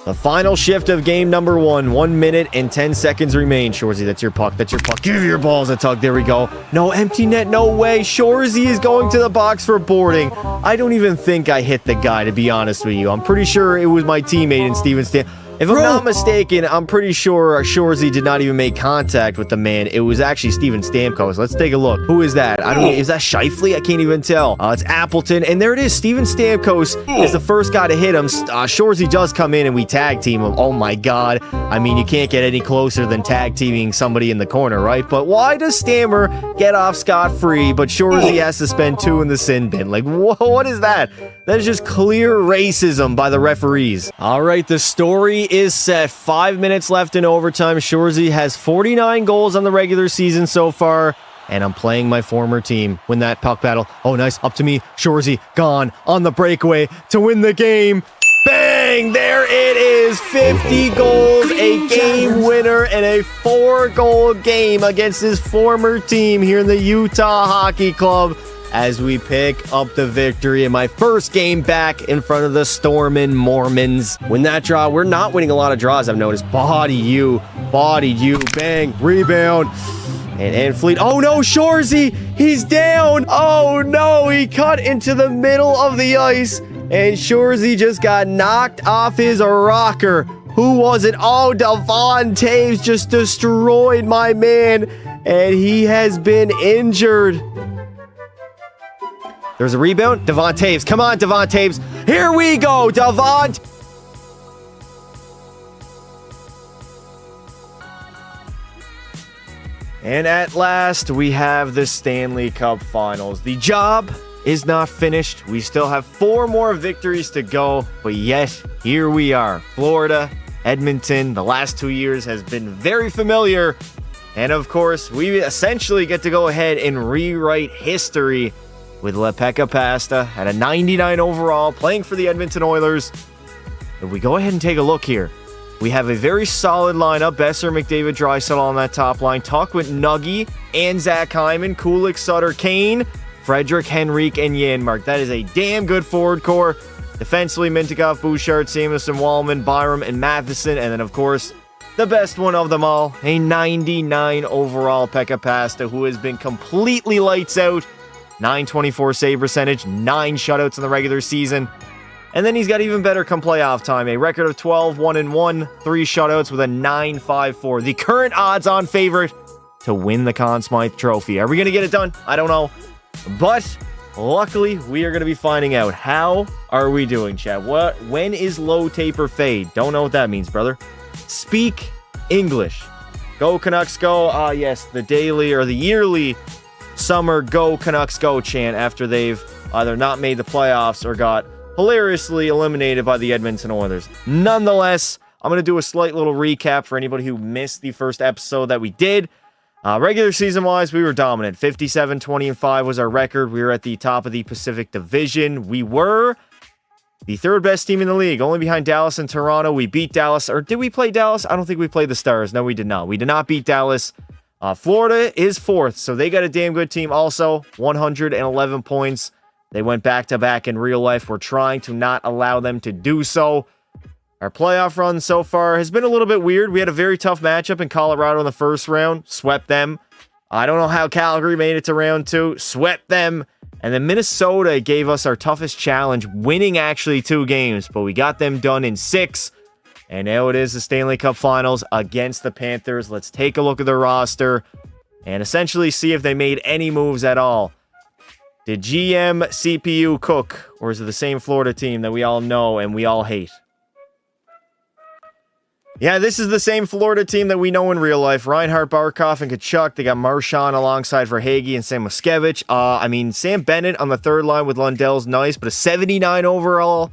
The final shift of game number 1. 1 minute and 10 seconds remain. Shorzy, that's your puck. That's your puck. Give your balls a tug. There we go. No, empty net. No way. Shorzy is going to the box for boarding. I don't even think I hit the guy, to be honest with you. I'm pretty sure it was my teammate in Steven Stan. If I'm not mistaken, I'm pretty sure Shorzy did not even make contact with the man. It was actually Steven Stamkos. Let's take a look. Who is that? Is that Scheifele? I can't even tell. It's Appleton. And there it is. Steven Stamkos is the first guy to hit him. Shorzy does come in and we tag team him. Oh my God. I mean, you can't get any closer than tag teaming somebody in the corner, right? But why does Stammer get off scot-free, but Shorzy has to spend 2 in the sin bin? Like, what is that? That is just clear racism by the referees. All right, the story is set. 5 minutes left in overtime. Shorzy has 49 goals on the regular season so far, and I'm playing my former team. Win that puck battle. Oh, nice. Up to me. Shorzy gone on the breakaway to win the game. Bang! There it is. 50 goals, a game winner, and a 4-goal game against his former team here in the Utah Hockey Club, as we pick up the victory in my first game back in front of the Stormin' Mormons. Win that draw. We're not winning a lot of draws, I've noticed. Body you, bang, rebound, and Fleet. Oh no, Shorzy, he's down. Oh no, he cut into the middle of the ice, and Shorzy just got knocked off his rocker. Who was it? Oh, Devon Taves just destroyed my man, and he has been injured. There's a rebound. Devon Taves. Come on, Devon Taves. Here we go, Devon. And at last, we have the Stanley Cup Finals. The job is not finished. We still have 4 more victories to go, but yet, here we are. Florida, Edmonton, the last 2 years has been very familiar. And of course, we essentially get to go ahead and rewrite history with Lepeka Pasta at a 99 overall, playing for the Edmonton Oilers. If we go ahead and take a look here, we have a very solid lineup. Besser, McDavid, Draisaitl on that top line. Tuck with Nuggy and Zach Hyman, Kulik, Sutter, Kane, Frederick, Henrique, and Janmark. That is a damn good forward core. Defensively, Mintyukov, Bouchard, Samuelson, Wallman, Byram, and Matheson. And then, of course, the best one of them all, a 99 overall Pekka Pasta, who has been completely lights out. 924 save percentage, 9 shutouts in the regular season. And then he's got even better come playoff time. A record of 12-1-1, 3 shutouts with a 9.54. The current odds-on favorite to win the Conn Smythe Trophy. Are we going to get it done? I don't know. But luckily, we are going to be finding out. How are we doing, chat? When is low taper fade? Don't know what that means, brother. Speak English. Go Canucks go. Yes, the daily or the yearly summer Go Canucks Go chant after they've either not made the playoffs or got hilariously eliminated by the Edmonton Oilers. Nonetheless, I'm going to do a slight little recap for anybody who missed the first episode that we did. Regular season-wise, we were dominant. 57-20-5 was our record. We were at the top of the Pacific Division. We were the 3rd best team in the league, only behind Dallas and Toronto. We beat Dallas. Or did we play Dallas? I don't think we played the Stars. No, we did not. We did not beat Dallas. Florida is 4th, so they got a damn good team also. 111 points. They went back-to-back in real life. We're trying to not allow them to do so. Our playoff run so far has been a little bit weird. We had a very tough matchup in Colorado in the first round. Swept them. I don't know how Calgary made it to round 2. Swept them. And then Minnesota gave us our toughest challenge, winning actually 2 games. But we got them done in 6. And now it is the Stanley Cup Finals against the Panthers. Let's take a look at their roster and essentially see if they made any moves at all. Did GM CPU cook, or is it the same Florida team that we all know and we all hate? Yeah, this is the same Florida team that we know in real life. Reinhart, Barkov, and Kachuk. They got Marchand alongside Verhaeghe and Sam Moskevich. Sam Bennett on the 3rd line with Lundell's nice, but a 79 overall.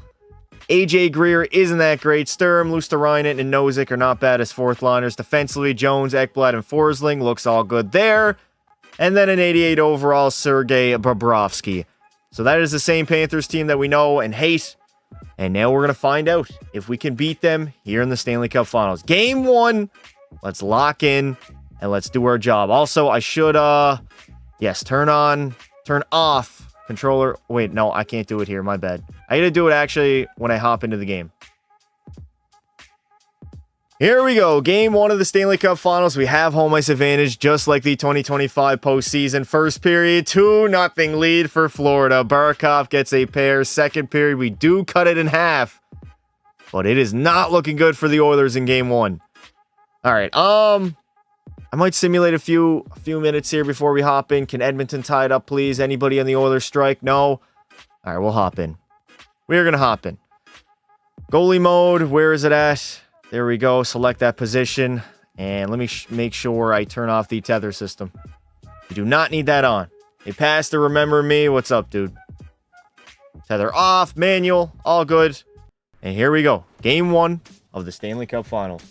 AJ Greer isn't that great. Sturm, Luosterainen, and Nozick are not bad as 4th liners. Defensively, Jones, Ekblad, and Forsling looks all good there. And then an 88 overall, Sergei Bobrovsky. So that is the same Panthers team that we know and hate. And now we're going to find out if we can beat them here in the Stanley Cup Finals. Game 1, let's lock in and let's do our job. Also, I should, turn off controller. Wait, no, I can't do it here. My bad. I got to do it actually when I hop into the game. Here we go. Game 1 of the Stanley Cup Finals. We have home ice advantage, just like the 2025 postseason. First period, 2-0 lead for Florida. Barakov gets a pair. Second period, we do cut it in half. But it is not looking good for the Oilers in game 1. All right. I might simulate a few minutes here before we hop in. Can Edmonton tie it up, please? Anybody on the Oilers strike? No. All right, we'll hop in. We're going to hop in. Goalie mode, where is it at? There we go. Select that position. And let me make sure I turn off the tether system. We do not need that on. Hey, Pastor, remember me? What's up, dude? Tether off. Manual. All good. And here we go. Game 1 of the Stanley Cup Finals.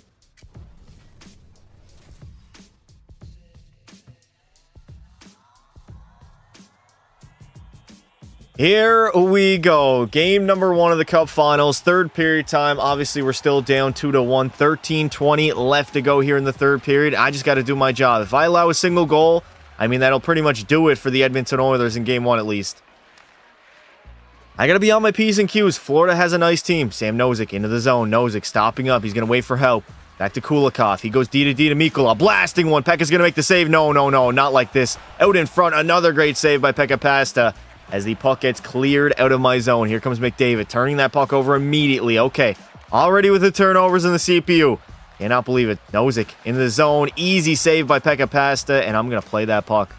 Here we go. Game number 1 of the Cup Finals. Third period time. Obviously, we're still down 2-1. 13:20 left to go here in the third period. I just got to do my job. If I allow a single goal, I mean, that'll pretty much do it for the Edmonton Oilers in game 1 at least. I got to be on my P's and Q's. Florida has a nice team. Sam Nozick into the zone. Nozick stopping up. He's going to wait for help. Back to Kulikov. He goes D to Mikula. Blasting one. Pekka's going to make the save. No. Not like this. Out in front. Another great save by Pekka Pasta. As the puck gets cleared out of my zone. Here comes McDavid, turning that puck over immediately. Okay, already with the turnovers in the CPU. Cannot believe it. Nozick in the zone. Easy save by Pekka Pasta, and I'm going to play that puck.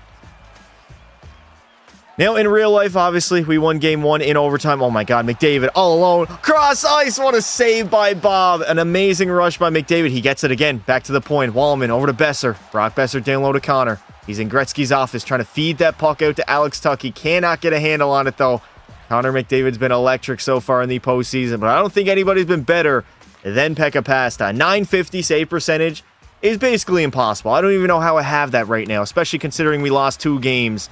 Now, in real life, obviously, we won game 1 in overtime. Oh my god, McDavid all alone. Cross ice, what a save by Bob. An amazing rush by McDavid. He gets it again. Back to the point. Wallman over to Besser. Brock Besser down low to Connor. He's in Gretzky's office trying to feed that puck out to Alex Tuck. He cannot get a handle on it, though. Connor McDavid's been electric so far in the postseason, but I don't think anybody's been better than Pekka Pasta. 950 save percentage is basically impossible. I don't even know how I have that right now, especially considering we lost 2 games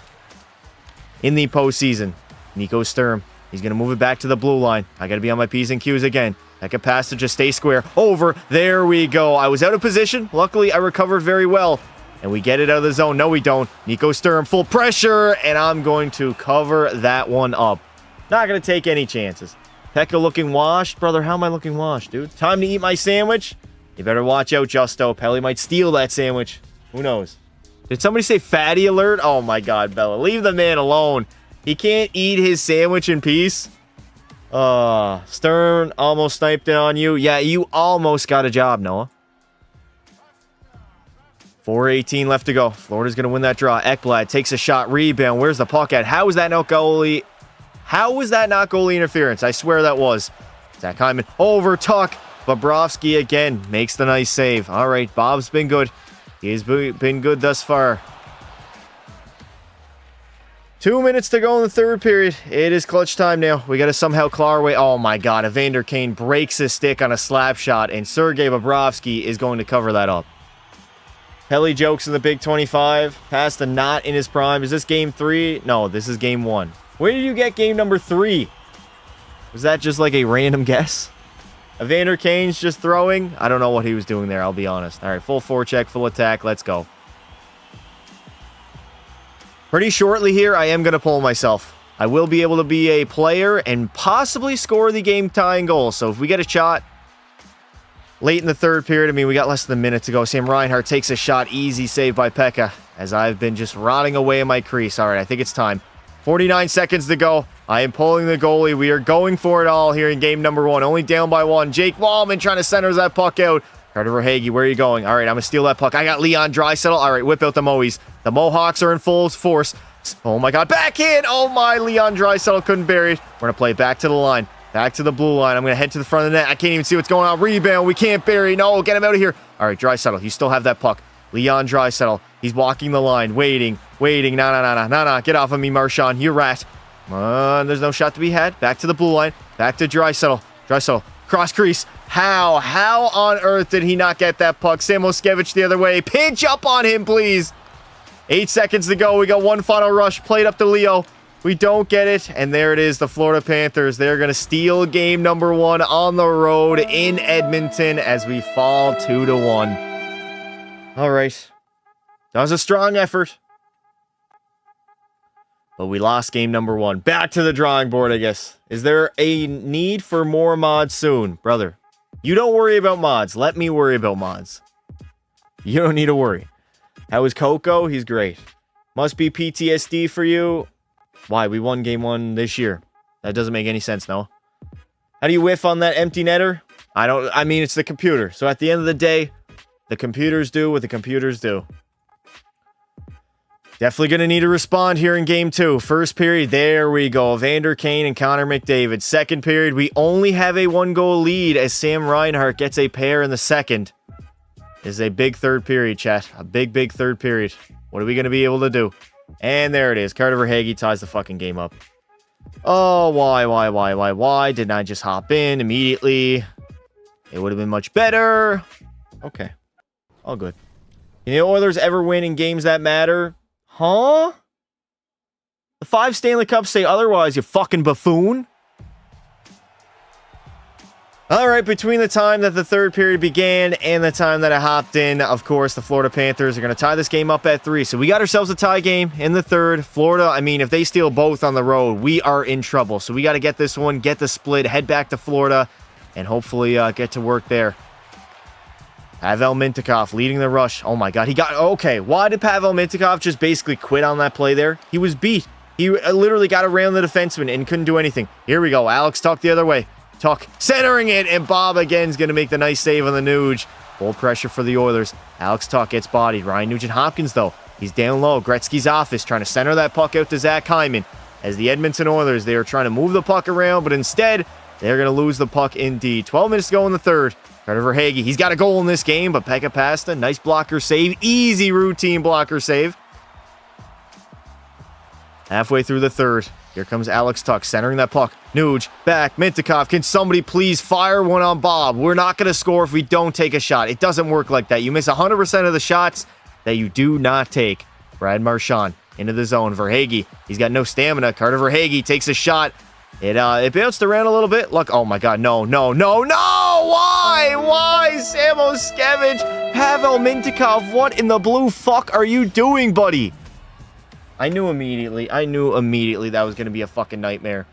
in the postseason. Nico Sturm. He's going to move it back to the blue line. I got to be on my P's and Q's again. Pekka Pasta just stay square. Over. There we go. I was out of position. Luckily, I recovered very well. And we get it out of the zone. No, we don't. Nico Sturm, full pressure. And I'm going to cover that one up. Not going to take any chances. Pekka looking washed. Brother, how am I looking washed, dude? Time to eat my sandwich. You better watch out, Justo. Pelly might steal that sandwich. Who knows? Did somebody say fatty alert? Oh, my God, Bella. Leave the man alone. He can't eat his sandwich in peace. Stern almost sniped it on you. Yeah, you almost got a job, Noah. 4:18 left to go. Florida's going to win that draw. Ekblad takes a shot. Rebound. Where's the puck at? How is that not goalie? How was that not goalie interference? I swear that was. Zach Hyman over Tuck. Bobrovsky again makes the nice save. All right, Bob's been good. He's been good thus far. 2 minutes to go in the third period. It is clutch time now. We got to somehow claw our way. Oh my God. Evander Kane breaks his stick on a slap shot, and Sergei Bobrovsky is going to cover that up. Pelly jokes in the Big 25. Pasta not in his prime. Is this game 3? No, this is game 1. Where did you get game number 3? Was that just like a random guess? Evander Kane's just throwing? I don't know what he was doing there, I'll be honest. All right, full forecheck, full attack. Let's go. Pretty shortly here, I am going to pull myself. I will be able to be a player and possibly score the game-tying goal. So if we get a shot late in the third period, I mean, we got less than a minute to go. Sam Reinhart takes a shot. Easy save by Pekka as I've been just rotting away in my crease. All right, I think it's time. 49 seconds to go. I am pulling the goalie. We are going for it all here in game number 1. Only down by 1. Jake Wallman trying to center that puck out. Carter Verhaeghe, where are you going? All right, I'm going to steal that puck. I got Leon Draisaitl. All right, whip out the Moes. The Mohawks are in full force. Oh, my God. Backhand. Oh, my. Leon Draisaitl couldn't bury it. We're going to play back to the line. Back to the blue line. I'm going to head to the front of the net. I can't even see what's going on. Rebound. We can't bury. No, get him out of here. All right, Draisaitl. You still have that puck. Leon Draisaitl. He's walking the line. Waiting. No. Get off of me, Marchand. You rat. Come on. There's no shot to be had. Back to the blue line. Back to Draisaitl. Cross crease. How on earth did he not get that puck? Sam Moskevich the other way. Pinch up on him, please. 8 seconds to go. We got one final rush. Played up to Leo. We don't get it. And there it is. The Florida Panthers. They're going to steal game number 1 on the road in Edmonton as we fall 2-1. All right. That was a strong effort. But we lost game number 1. Back to the drawing board, I guess. Is there a need for more mods soon? Brother, You don't worry about mods. Let me worry about mods. You don't need to worry. How is Coco? He's great. Must be PTSD for you. Why? We won game 1 this year. That doesn't make any sense, no? How do you whiff on that empty netter? I mean, it's the computer. So at the end of the day, the computers do what the computers do. Definitely going to need to respond here in game 2. First period, there we go. Vander Kane and Connor McDavid. Second period, we only have a 1-goal lead as Sam Reinhart gets a pair in the second. This is a big third period, chat. A big, big third period. What are we going to be able to do? And there it is. Carter Verhaeghe ties the fucking game up. Oh, why? Didn't I just hop in immediately? It would have been much better. Okay. All good. Can the Oilers ever win in games that matter? Huh? The 5 Stanley Cups say otherwise, you fucking buffoon. All right, between the time that the third period began and the time that I hopped in, of course, the Florida Panthers are going to tie this game up at 3. So we got ourselves a tie game in the third. Florida, I mean, if they steal both on the road, we are in trouble. So we got to get this one, get the split, head back to Florida, and hopefully get to work there. Pavel Mintyukov leading the rush. Oh my God, he got... Okay, why did Pavel Mintyukov just basically quit on that play there? He was beat. He literally got around the defenseman and couldn't do anything. Here we go. Alex Tuch the other way. Tuch centering it, and Bob again is going to make the nice save on the Nuge. Full pressure for the Oilers. Alex Tuch gets bodied. Ryan Nugent-Hopkins, though, he's down low. Gretzky's office trying to center that puck out to Zach Hyman. As the Edmonton Oilers, they are trying to move the puck around, but instead, they're going to lose the puck indeed. 12 minutes to go in the third. Carter Verhaeghe, he's got a goal in this game, but Pekka Pasta, nice blocker save. Easy routine blocker save. Halfway through the third. Here comes Alex Tuch centering that puck. Nuge, back, Mintyukov. Can somebody please fire one on Bob? We're not going to score if we don't take a shot. It doesn't work like that. You miss 100% of the shots that you do not take. Brad Marchand into the zone. Verhaeghe, he's got no stamina. Carter Verhaeghe takes a shot. It bounced around a little bit. Look, oh my God, no. Why? Sam Oskevich, Pavel Mintyukov, what in the blue fuck are you doing, buddy? I knew immediately that was going to be a fucking nightmare.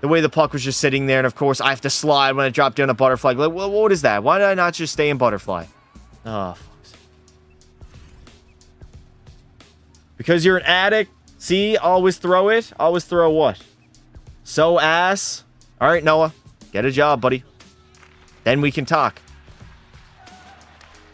The way the puck was just sitting there, and of course, I have to slide when I drop down a butterfly. Like, what is that? Why did I not just stay in butterfly? Oh, fuck. Because you're an addict? See? Always throw it? Always throw what? So ass? Alright, Noah. Get a job, buddy. Then we can talk.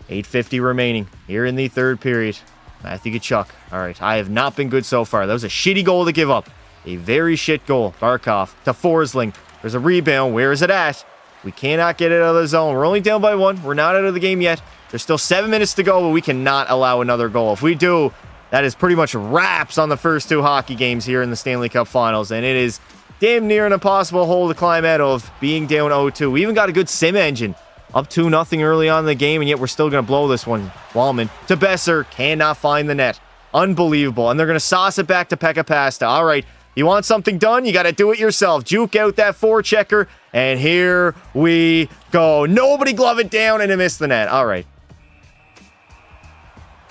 8:50 remaining here in the third period. Matthew Tkachuk. Alright, I have not been good so far. That was a shitty goal to give up. A very shit goal. Barkov to Forsling. There's a rebound. Where is it at? We cannot get it out of the zone. We're only down by 1. We're not out of the game yet. There's still 7 minutes to go, but we cannot allow another goal. If we do, that is pretty much wraps on the first 2 hockey games here in the Stanley Cup Finals, and it is damn near an impossible hole to climb out of being down 0-2. We even got a good sim engine. Up 2-0 early on in the game, and yet we're still going to blow this one. Wallman to Besser. Cannot find the net. Unbelievable. And they're going to sauce it back to Pekka Pasta. All right. You want something done? You got to do it yourself. Juke out that forechecker, and here we go. Nobody glove it down, and it missed the net. All right.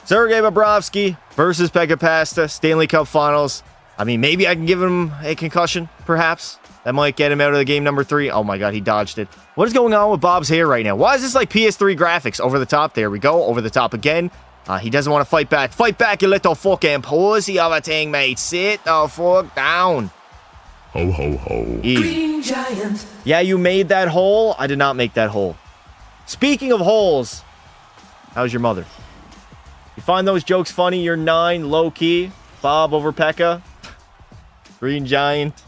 Sergei Bobrovsky versus Pekka Pasta. Stanley Cup Finals. I mean, maybe I can give him a concussion, perhaps. That might get him out of the game number 3. Oh my God, he dodged it. What is going on with Bob's hair right now? Why is this like PS3 graphics? Over the top. There we go. Over the top again. He doesn't want to fight back. Fight back, you little fucking pussy of a thing, mate. Sit the fuck down. Ho, ho, ho. Easy. Green Giant. Yeah, you made that hole. I did not make that hole. Speaking of holes, how's your mother? You find those jokes funny? You're 9, low-key. Bob over Pekka. Green Giant.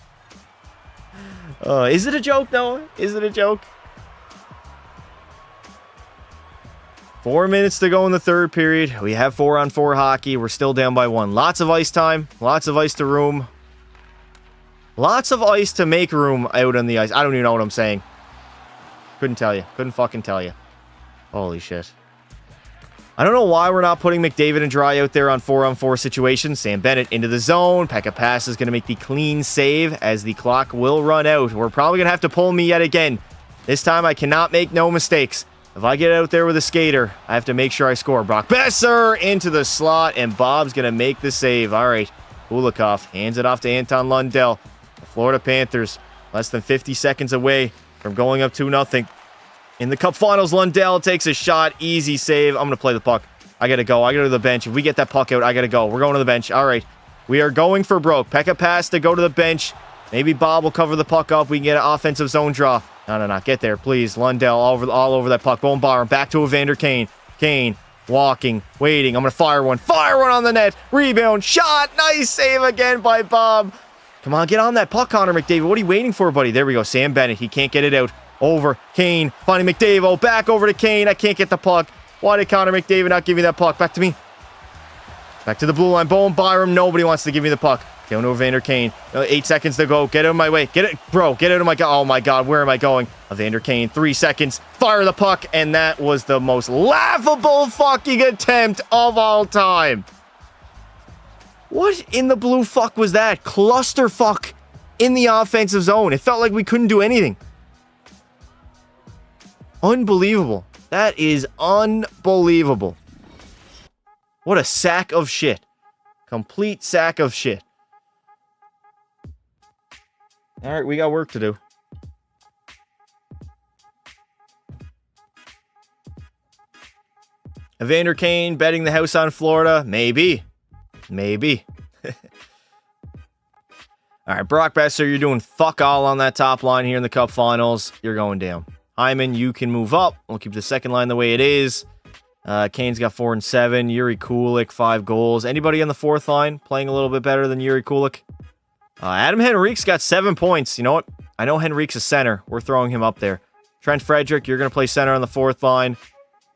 Is it a joke, Noah? Is it a joke? 4 minutes to go in the third period. We have 4-on-4 hockey. We're still down by 1. Lots of ice time. Lots of ice to room. Lots of ice to make room out on the ice. I don't even know what I'm saying. Couldn't tell you. Couldn't fucking tell you. Holy shit. I don't know why we're not putting McDavid and Dry out there on 4-on-4 situations. Sam Bennett into the zone. Pekka Pass is going to make the clean save as the clock will run out. We're probably going to have to pull me yet again. This time I cannot make no mistakes. If I get out there with a skater, I have to make sure I score. Brock Besser into the slot, and Bob's going to make the save. All right. Kulikov hands it off to Anton Lundell. The Florida Panthers less than 50 seconds away from going up 2-0. In the Cup Finals, Lundell takes a shot. Easy save. I'm going to play the puck. I got to go. I got to go to the bench. If we get that puck out, I got to go. We're going to the bench. All right. We are going for broke. Pekka pass to go to the bench. Maybe Bob will cover the puck up. We can get an offensive zone draw. No. Get there, please. Lundell all over that puck. Bowen Byram. Back to Evander Kane. Kane. Walking. Waiting. I'm going to fire one. Fire one on the net. Rebound. Shot. Nice save again by Bob. Come on, get on that puck, Connor McDavid. What are you waiting for, buddy? There we go. Sam Bennett. He can't get it out. Over. Kane. Finding McDavid. Back over to Kane. I can't get the puck. Why did Connor McDavid not give me that puck? Back to me. Back to the blue line. Bowen Byram. Nobody wants to give me the puck. Down to Evander Kane. 8 seconds to go. Get out of my way. Get it. Bro, get out of my... Oh, my God. Where am I going? Evander Kane. 3 seconds. Fire the puck. And that was the most laughable fucking attempt of all time. What in the blue fuck was that? Clusterfuck in the offensive zone. It felt like we couldn't do anything. Unbelievable. That is unbelievable. What a sack of shit. Complete sack of shit. All right, we got work to do. Evander Kane betting the house on Florida. Maybe. Maybe. All right, Brock Besser, you're doing fuck all on that top line here in the Cup Finals. You're going down. Hyman, you can move up. We'll keep the second line the way it is. Kane's got 4 and 7. Yuri Kulik, 5 goals. Anybody on the fourth line playing a little bit better than Yuri Kulik? Adam Henrique's got 7 points. You know what? I know Henrique's a center. We're throwing him up there. Trent Frederick, you're going to play center on the fourth line.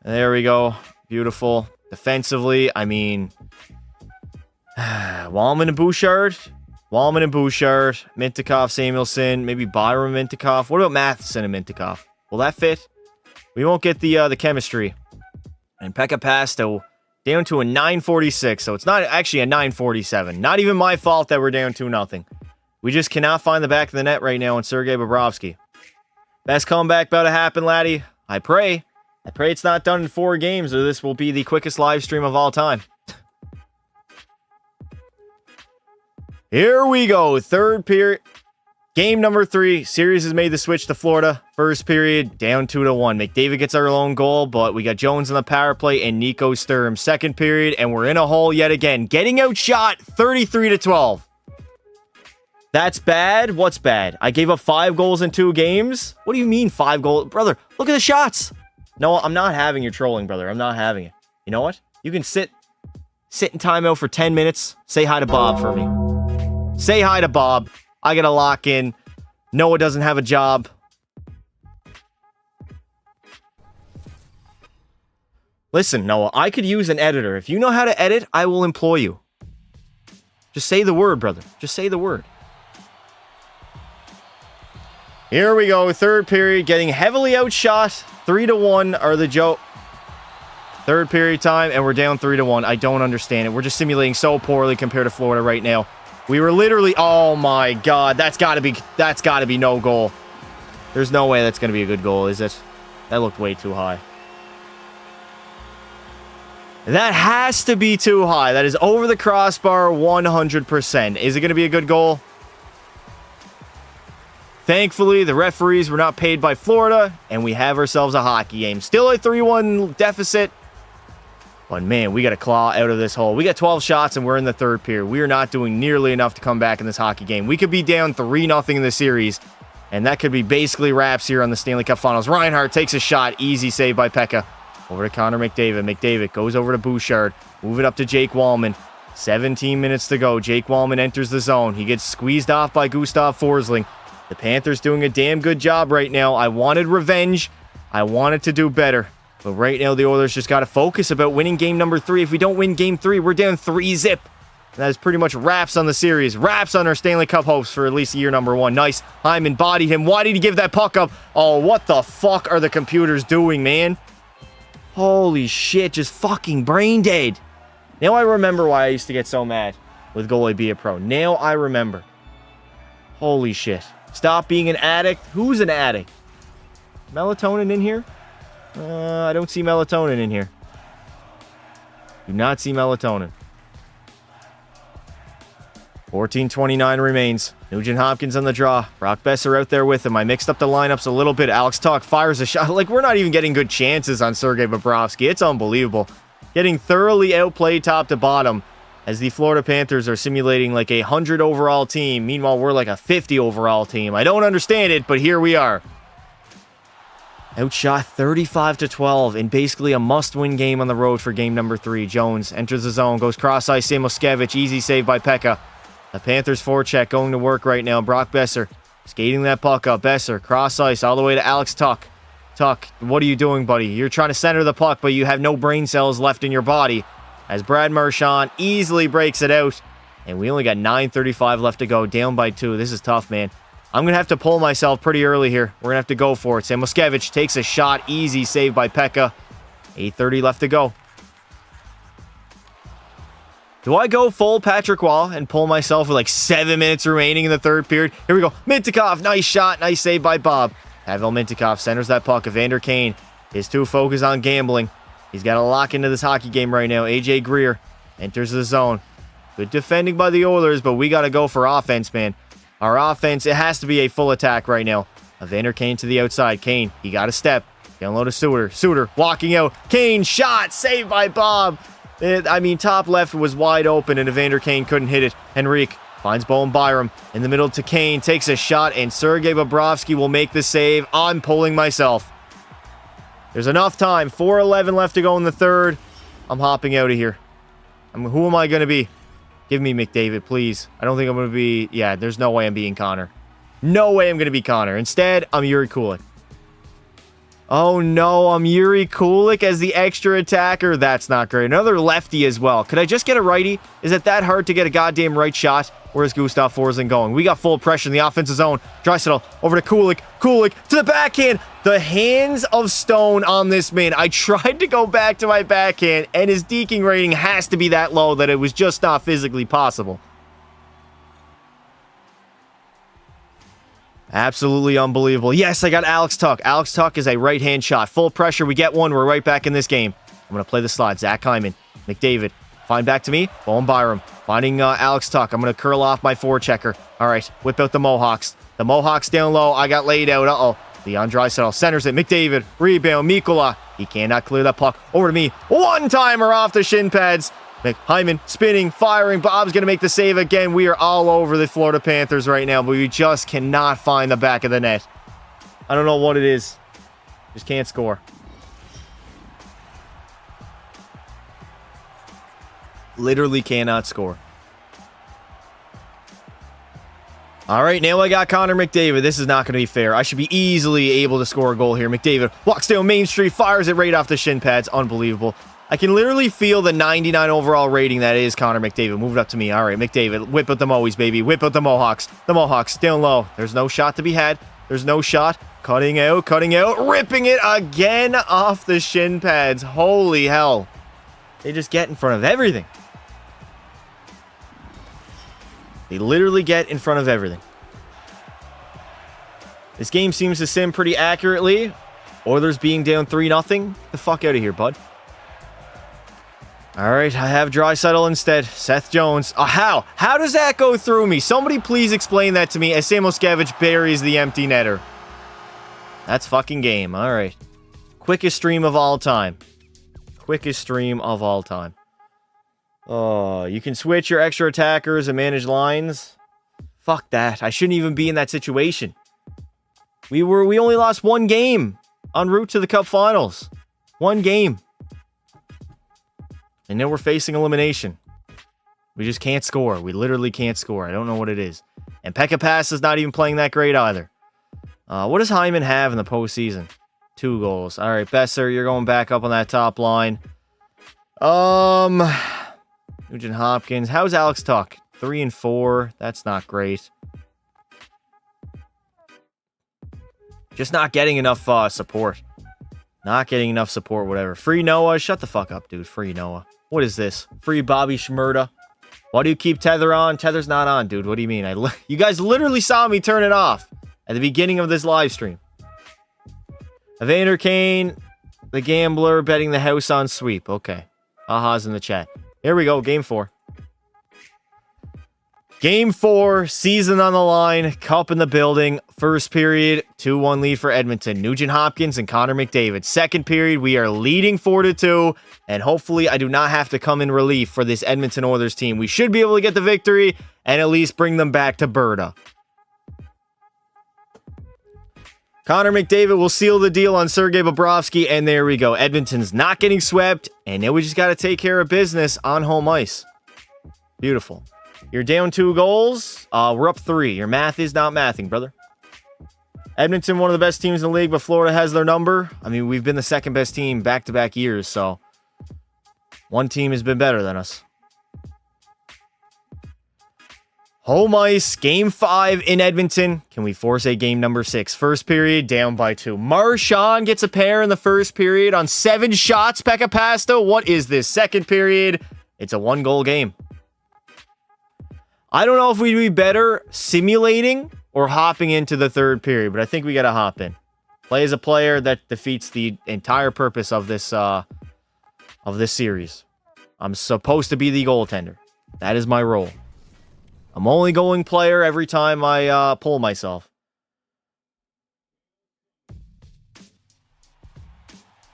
There we go. Beautiful. Defensively, I mean... Wallman and Bouchard. Mintikov, Samuelson, maybe Byram, Mintikov. What about Matheson and Mintikov? Will that fit? We won't get the chemistry. And Pekka Pasto down to a 946, so it's not actually a 947. Not even my fault that we're down 2-0. We just cannot find the back of the net right now on Sergei Bobrovsky. Best comeback about to happen, laddie. I pray it's not done in 4 games, or this will be the quickest live stream of all time. Here we go. Third period. Game number 3. Series has made the switch to Florida. First period, down 2-1. McDavid gets our lone goal, but we got Jones on the power play and Nico Sturm. Second period, and we're in a hole yet again. Getting outshot 33-12. That's bad? What's bad? I gave up 5 goals in 2 games? What do you mean 5 goals? Brother, look at the shots. No, I'm not having your trolling, brother. I'm not having it. You know what? You can sit in timeout for 10 minutes. Say hi to Bob for me. Say hi to Bob. I gotta lock in. Noah doesn't have a job. Listen, Noah, I could use an editor. If you know how to edit, I will employ you. Just say the word, brother. Just say the word. Here we go. Third period, getting heavily outshot. 3-1 are the joke. Third period time, and we're down 3-1. I don't understand it. We're just simulating so poorly compared to Florida right now. We were literally, oh my God, that's gotta be no goal. There's no way that's gonna be a good goal, is it? That looked way too high. That has to be too high. That is over the crossbar 100%. Is it gonna be a good goal? Thankfully, the referees were not paid by Florida, and we have ourselves a hockey game. Still a 3-1 deficit. But man, we got to claw out of this hole. We got 12 shots and we're in the third period. We are not doing nearly enough to come back in this hockey game. We could be down 3-0 in the series, and that could be basically wraps here on the Stanley Cup Finals. Reinhart takes a shot. Easy save by Pekka. Over to Connor McDavid. McDavid goes over to Bouchard. Move it up to Jake Wallman. 17 minutes to go. Jake Wallman enters the zone. He gets squeezed off by Gustav Forsling. The Panthers doing a damn good job right now. I wanted revenge. I wanted to do better. But right now, the Oilers just got to focus about winning game number 3. If we don't win game 3, we're down 3-0. That is pretty much wraps on the series. Wraps on our Stanley Cup hopes for at least year number 1. Nice. Hyman bodied him. Why did he give that puck up? Oh, what the fuck are the computers doing, man? Holy shit, just fucking brain dead. Now I remember why I used to get so mad with Goalie Be a Pro. Now I remember. Holy shit. Stop being an addict. Who's an addict? Melatonin in here? I don't see melatonin in here. Do not see melatonin. 14:29 remains. Nugent Hopkins on the draw. Brock Besser out there with him. I mixed up the lineups a little bit. Alex Tuch fires a shot. Like, we're not even getting good chances on Sergei Bobrovsky. It's unbelievable. Getting thoroughly outplayed top to bottom as the Florida Panthers are simulating like a 100 overall team. Meanwhile, we're like a 50 overall team. I don't understand it, but here we are. Outshot 35-12 in basically a must-win game on the road for game number 3. Jones enters the zone, goes cross-ice, Samoskevich, easy save by Pekka. The Panthers forecheck going to work right now. Brock Besser skating that puck up. Besser, cross-ice, all the way to Alex Tuch. Tuch, what are you doing, buddy? You're trying to center the puck, but you have no brain cells left in your body. As Brad Marchand easily breaks it out. And we only got 9:35 left to go, down by 2. This is tough, man. I'm going to have to pull myself pretty early here. We're going to have to go for it. Samoskevich takes a shot. Easy save by Pekka. 8:30 left to go. Do I go full Patrick Waugh and pull myself with like 7 minutes remaining in the third period? Here we go. Mintyukov, nice shot. Nice save by Bob. Pavel Mintyukov centers that puck. Evander Kane is too focused on gambling. He's got to lock into this hockey game right now. AJ Greer enters the zone. Good defending by the Oilers, but we got to go for offense, man. Our offense, it has to be a full attack right now. Evander Kane to the outside. Kane, he got a step. Down low to Suter. Suter walking out. Kane shot. Saved by Bob. Top left was wide open and Evander Kane couldn't hit it. Henrique finds Bowen Byram in the middle to Kane. Takes a shot and Sergei Bobrovsky will make the save. I'm pulling myself. There's enough time. 4:11 left to go in the third. I'm hopping out of here. Who am I going to be? Give me McDavid, please. I don't think I'm going to be... Yeah, there's no way I'm being Connor. No way I'm going to be Connor. Instead, I'm Yuri Kulik. Oh no, I'm Yuri Kulik as the extra attacker. That's not great. Another lefty as well. Could I just get a righty? Is it that hard to get a goddamn right shot? Where's Gustav Forsling going? We got full pressure in the offensive zone. Draisaitl over to Kulik. Kulik to the backhand. The hands of stone on this man. I tried to go back to my backhand, and his deking rating has to be that low that it was just not physically possible. Absolutely unbelievable. Yes, I got Alex Tuch. Alex Tuch is a right-hand shot. Full pressure. We get one. We're right back in this game. I'm going to play the slide. Zach Hyman. McDavid. Find back to me. Bowen Byram. Finding Alex Tuch. I'm going to curl off my forechecker. All right. Whip out the Mohawks. The Mohawks down low. I got laid out. Uh-oh. Leon Draisaitl centers it. McDavid. Rebound. Mikkola. He cannot clear that puck. Over to me. One-timer off the shin pads. Hyman spinning, firing. Bob's going to make the save again. We are all over the Florida Panthers right now, but we just cannot find the back of the net. I don't know what it is. Just can't score. Literally cannot score. All right, now I got Connor McDavid. This is not going to be fair. I should be easily able to score a goal here. McDavid walks down Main Street, fires it right off the shin pads. Unbelievable. I can literally feel the 99 overall rating that is Connor McDavid. Move it up to me. All right, McDavid. Whip out the Moe's, baby. Whip out the Mohawks. The Mohawks down low. There's no shot to be had. There's no shot. Cutting out. Ripping it again off the shin pads. Holy hell. They just get in front of everything. They literally get in front of everything. This game seems to sim pretty accurately. Oilers being down 3-0. Get the fuck out of here, bud. All right, I have Draisaitl instead. Seth Jones. How? How does that go through me? Somebody please explain that to me as Samoskevich buries the empty netter. That's fucking game. All right. Quickest stream of all time. Quickest stream of all time. Oh, you can switch your extra attackers and manage lines. Fuck that. I shouldn't even be in that situation. We only lost one game en route to the Cup Finals. One game. And now we're facing elimination. We just can't score. We literally can't score. I don't know what it is. And Pekka Pass is not even playing that great either. What does Hyman have in the postseason? 2 goals. All right, Besser, you're going back up on that top line. Nugent Hopkins. How's Alex Tuch? 3 and 4. That's not great. Just not getting enough support. Not getting enough support, whatever. Free Noah. Shut the fuck up, dude. Free Noah. What is this? Free Bobby Shmurda. Why do you keep Tether on? Tether's not on, dude. What do you mean? You guys literally saw me turn it off at the beginning of this live stream. Evander Kane, the gambler, betting the house on sweep. Okay. Aha's in the chat. Here we go. Game 4. Game 4, season on the line, cup in the building. First period, 2-1 lead for Edmonton. Nugent Hopkins and Connor McDavid. Second period, we are leading 4-2, and hopefully I do not have to come in relief for this Edmonton Oilers team. We should be able to get the victory and at least bring them back to Berta. Connor McDavid will seal the deal on Sergei Bobrovsky, and there we go. Edmonton's not getting swept, and now we just got to take care of business on home ice. Beautiful. You're down 2 goals. We're up 3. Your math is not mathing, brother. Edmonton, one of the best teams in the league, but Florida has their number. I mean, we've been the second best team back-to-back years, so one team has been better than us. Home ice, game 5 in Edmonton. Can we force a game number 6? First period, down by 2. Marchand gets a pair in the first period on 7 shots. Pekka Pasta, what is this? Second period, it's a 1-goal game. I don't know if we'd be better simulating or hopping into the third period, but I think we got to hop in. Play as a player, that defeats the entire purpose of this series. I'm supposed to be the goaltender. That is my role. I'm only going player every time I pull myself.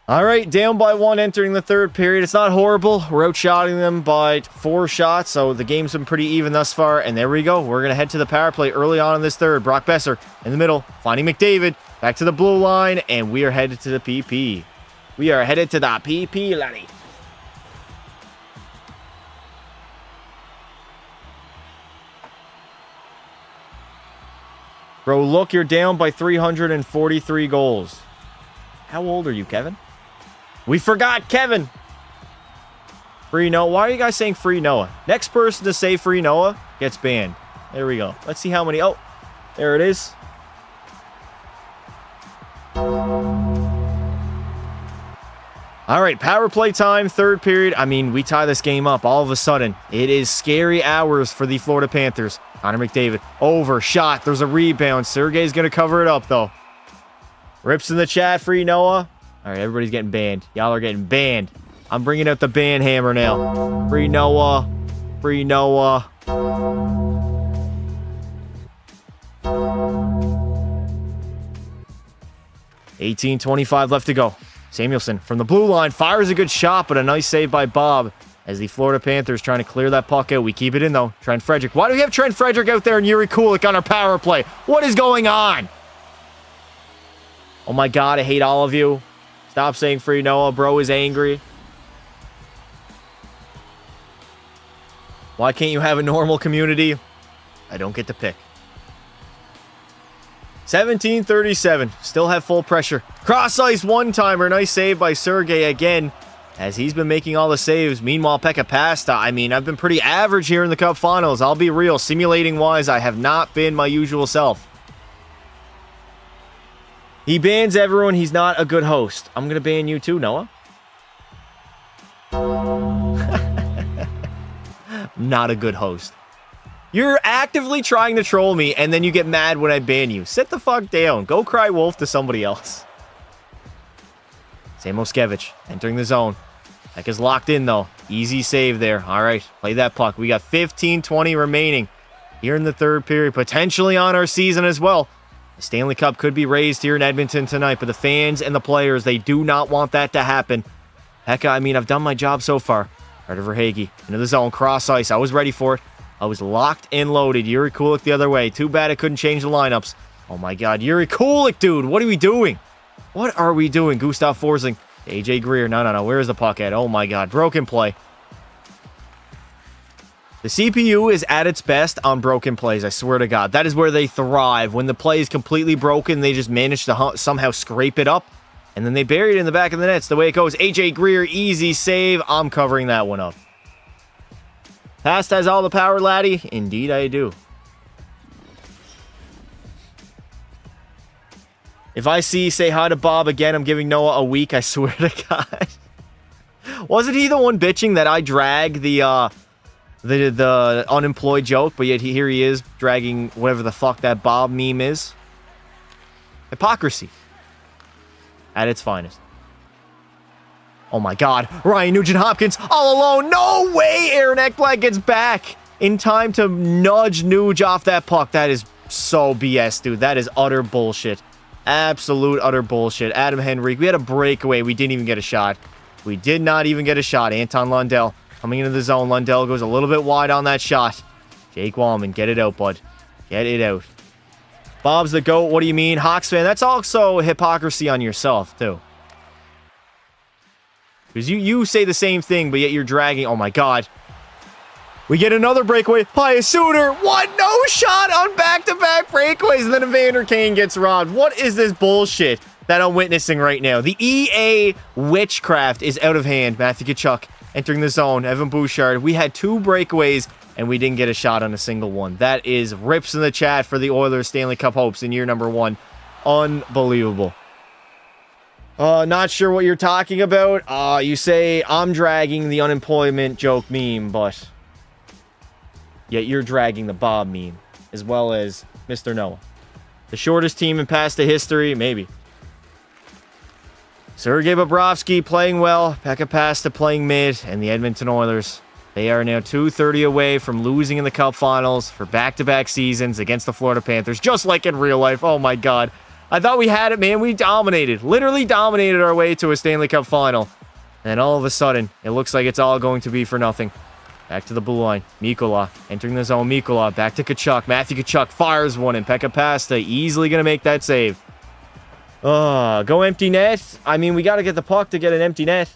All right, down by 1 entering the third period. It's not horrible. We're outshotting them by 4 shots, so the game's been pretty even thus far. And there we go. We're going to head to the power play early on in this third. Brock Besser in the middle, finding McDavid. Back to the blue line, and we are headed to the PP. We are headed to the PP, laddie. Bro, look, you're down by 343 goals. How old are you, Kevin? We forgot Kevin. Free Noah. Why are you guys saying free Noah? Next person to say free Noah gets banned. There we go. Let's see how many. Oh, there it is. All right, power play time, third period. I mean, we tie this game up all of a sudden. It is scary hours for the Florida Panthers. Connor McDavid, over, shot. There's a rebound. Sergei's going to cover it up, though. Rips in the chat, free Noah. All right, everybody's getting banned. Y'all are getting banned. I'm bringing out the ban hammer now. Free Noah. Free Noah. $18:25 left to go. Samuelson from the blue line fires a good shot, but a nice save by Bob as the Florida Panthers trying to clear that puck out. We keep it in, though. Trent Frederick. Why do we have Trent Frederick out there and Yuri Kulik on our power play? What is going on? Oh, my God. I hate all of you. Stop saying free Noah. Bro is angry. Why can't you have a normal community? I don't get to pick. 17:37. Still have full pressure. Cross ice one-timer. Nice save by Sergei again, as he's been making all the saves. Meanwhile, Pekka Pasta. I mean, I've been pretty average here in the Cup Finals. I'll be real. Simulating-wise, I have not been my usual self. He bans everyone. He's not a good host. I'm going to ban you too, Noah. Not a good host. You're actively trying to troll me, and then you get mad when I ban you. Sit the fuck down. Go cry wolf to somebody else. Sam Oskevich entering the zone. Heck is locked in, though. Easy save there. All right, play that puck. We got 15:20 remaining here in the third period, potentially on our season as well. The Stanley Cup could be raised here in Edmonton tonight, but the fans and the players, they do not want that to happen. Heck, I mean, I've done my job so far. Right over Hagee. Into the zone, cross ice. I was ready for it. I was locked and loaded. Yuri Kulik the other way. Too bad I couldn't change the lineups. Oh my God, Yuri Kulik, dude. What are we doing? What are we doing? Gustav Forsling. AJ Greer. No. Where is the puck at? Oh my God, broken play. The CPU is at its best on broken plays, I swear to God. That is where they thrive. When the play is completely broken, they just manage to somehow scrape it up, and then they bury it in the back of the nets. The way it goes. AJ Greer, easy save. I'm covering that one up. Past has all the power, laddie. Indeed, I do. If I say hi to Bob again, I'm giving Noah a week, I swear to God. Wasn't he the one bitching that I drag the unemployed joke, but yet here he is dragging whatever the fuck that Bob meme is? Hypocrisy at its finest. Oh my God, Ryan Nugent Hopkins all alone. No way, Aaron Ekblad gets back. in time to nudge Nuge off that puck. That is so BS, dude. That is utter bullshit. Absolute utter bullshit. Adam Henrique, we had a breakaway. We didn't even get a shot. We did not even get a shot. Anton Lundell coming into the zone. Lundell goes a little bit wide on that shot. Jake Wallman, get it out, bud. Get it out. Bob's the GOAT. What do you mean? Hawks fan, that's also hypocrisy on yourself, too. Because you say the same thing, but yet you're dragging. Oh, my God. We get another breakaway. Pius Suter. What? No shot on back-to-back breakaways. And then Evander Kane gets robbed. What is this bullshit that I'm witnessing right now? The EA witchcraft is out of hand. Matthew Tkachuk entering the zone. Evan Bouchard. We had 2 breakaways, and we didn't get a shot on a single one. That is rips in the chat for the Oilers Stanley Cup hopes in year number 1. Unbelievable. Not sure what you're talking about. You say I'm dragging the unemployment joke meme, but yet you're dragging the Bob meme, as well as Mr. Noah. The shortest team in past history, maybe. Sergei Bobrovsky playing well, Pekka Pasta playing mid, and the Edmonton Oilers. They are now 230 away from losing in the Cup Finals for back-to-back seasons against the Florida Panthers, just like in real life. Oh my God. I thought we had it, man. We dominated, literally dominated our way to a Stanley Cup Final. And then all of a sudden, it looks like it's all going to be for nothing. Back to the blue line. Mikkola entering the zone. Mikkola back to Tkachuk. Matthew Tkachuk fires one, and Pekka Pasta easily going to make that save. Go empty net. I mean, we got to get the puck to get an empty net.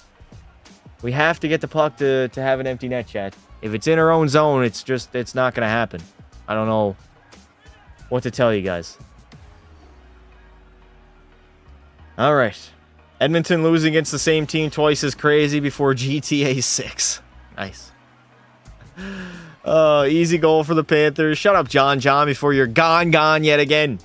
We have to get the puck to have an empty net, chat. If it's in our own zone, it's not going to happen. I don't know what to tell you guys. All right. Edmonton losing against the same team twice is crazy before GTA 6. Nice. Easy goal for the Panthers. Shut up, John, before you're gone yet again.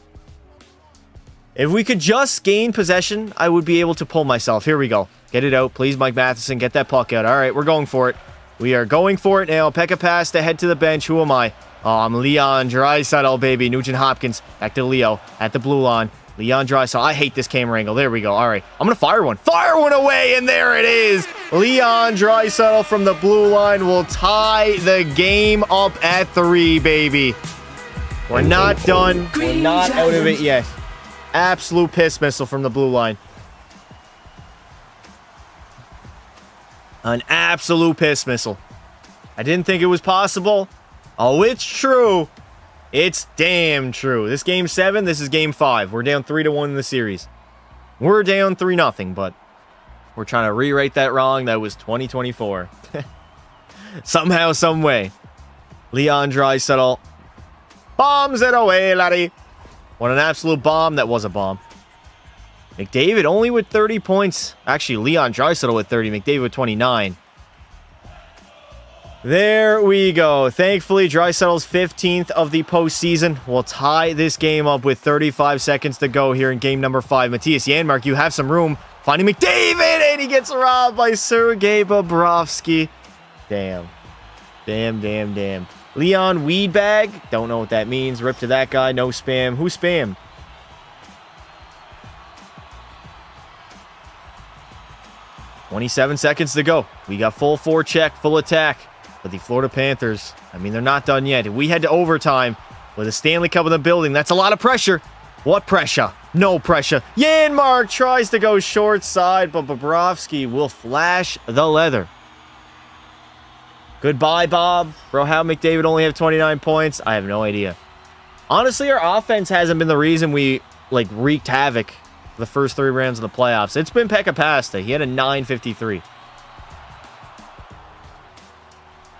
If we could just gain possession, I would be able to pull myself. Here we go. Get it out. Please, Mike Matheson, get that puck out. All right, we're going for it. We are going for it now. Pekka Pasta head to the bench. Who am I? Oh, I'm Leon Draisaitl, baby. Nugent Hopkins. Back to Leo at the blue line. Leon Draisaitl. I hate this camera angle. There we go. All right. I'm going to fire one. Fire one away, and there it is. Leon Draisaitl from the blue line will tie the game up at 3, baby. We're not done. We're not out of it yet. Absolute piss missile from the blue line. An absolute piss missile. I didn't think it was possible. Oh, it's true. It's damn true. This game 7, this is game 5. We're down 3-1 in the series. We're down 3-0, but we're trying to rewrite that wrong. That was 2024. Somehow, some way. Leon Draisaitl bombs it away, laddie. What an absolute bomb. That was a bomb. McDavid only with 30 points. Actually, Leon Draisaitl with 30. McDavid with 29. There we go. Thankfully, Draisaitl's 15th of the postseason will tie this game up with 35 seconds to go here in game number 5. Matthias Janmark, you have some room. Finding McDavid, and he gets robbed by Sergei Bobrovsky. Damn. Damn. Leon Weedbag. Don't know what that means. Rip to that guy. No spam. Who spammed? "27 seconds to go. We got full forecheck, full attack. But the Florida Panthers, I mean, they're not done yet. If we head to overtime with a Stanley Cup in the building, that's a lot of pressure. What pressure? No pressure. Janmark tries to go short side, but Bobrovsky will flash the leather. Goodbye, Bob. Bro, how McDavid only have 29 points? I have no idea. Honestly, our offense hasn't been the reason we, wreaked havoc the first 3 rounds of the playoffs. It's been Pekka Pasta. He had a 953.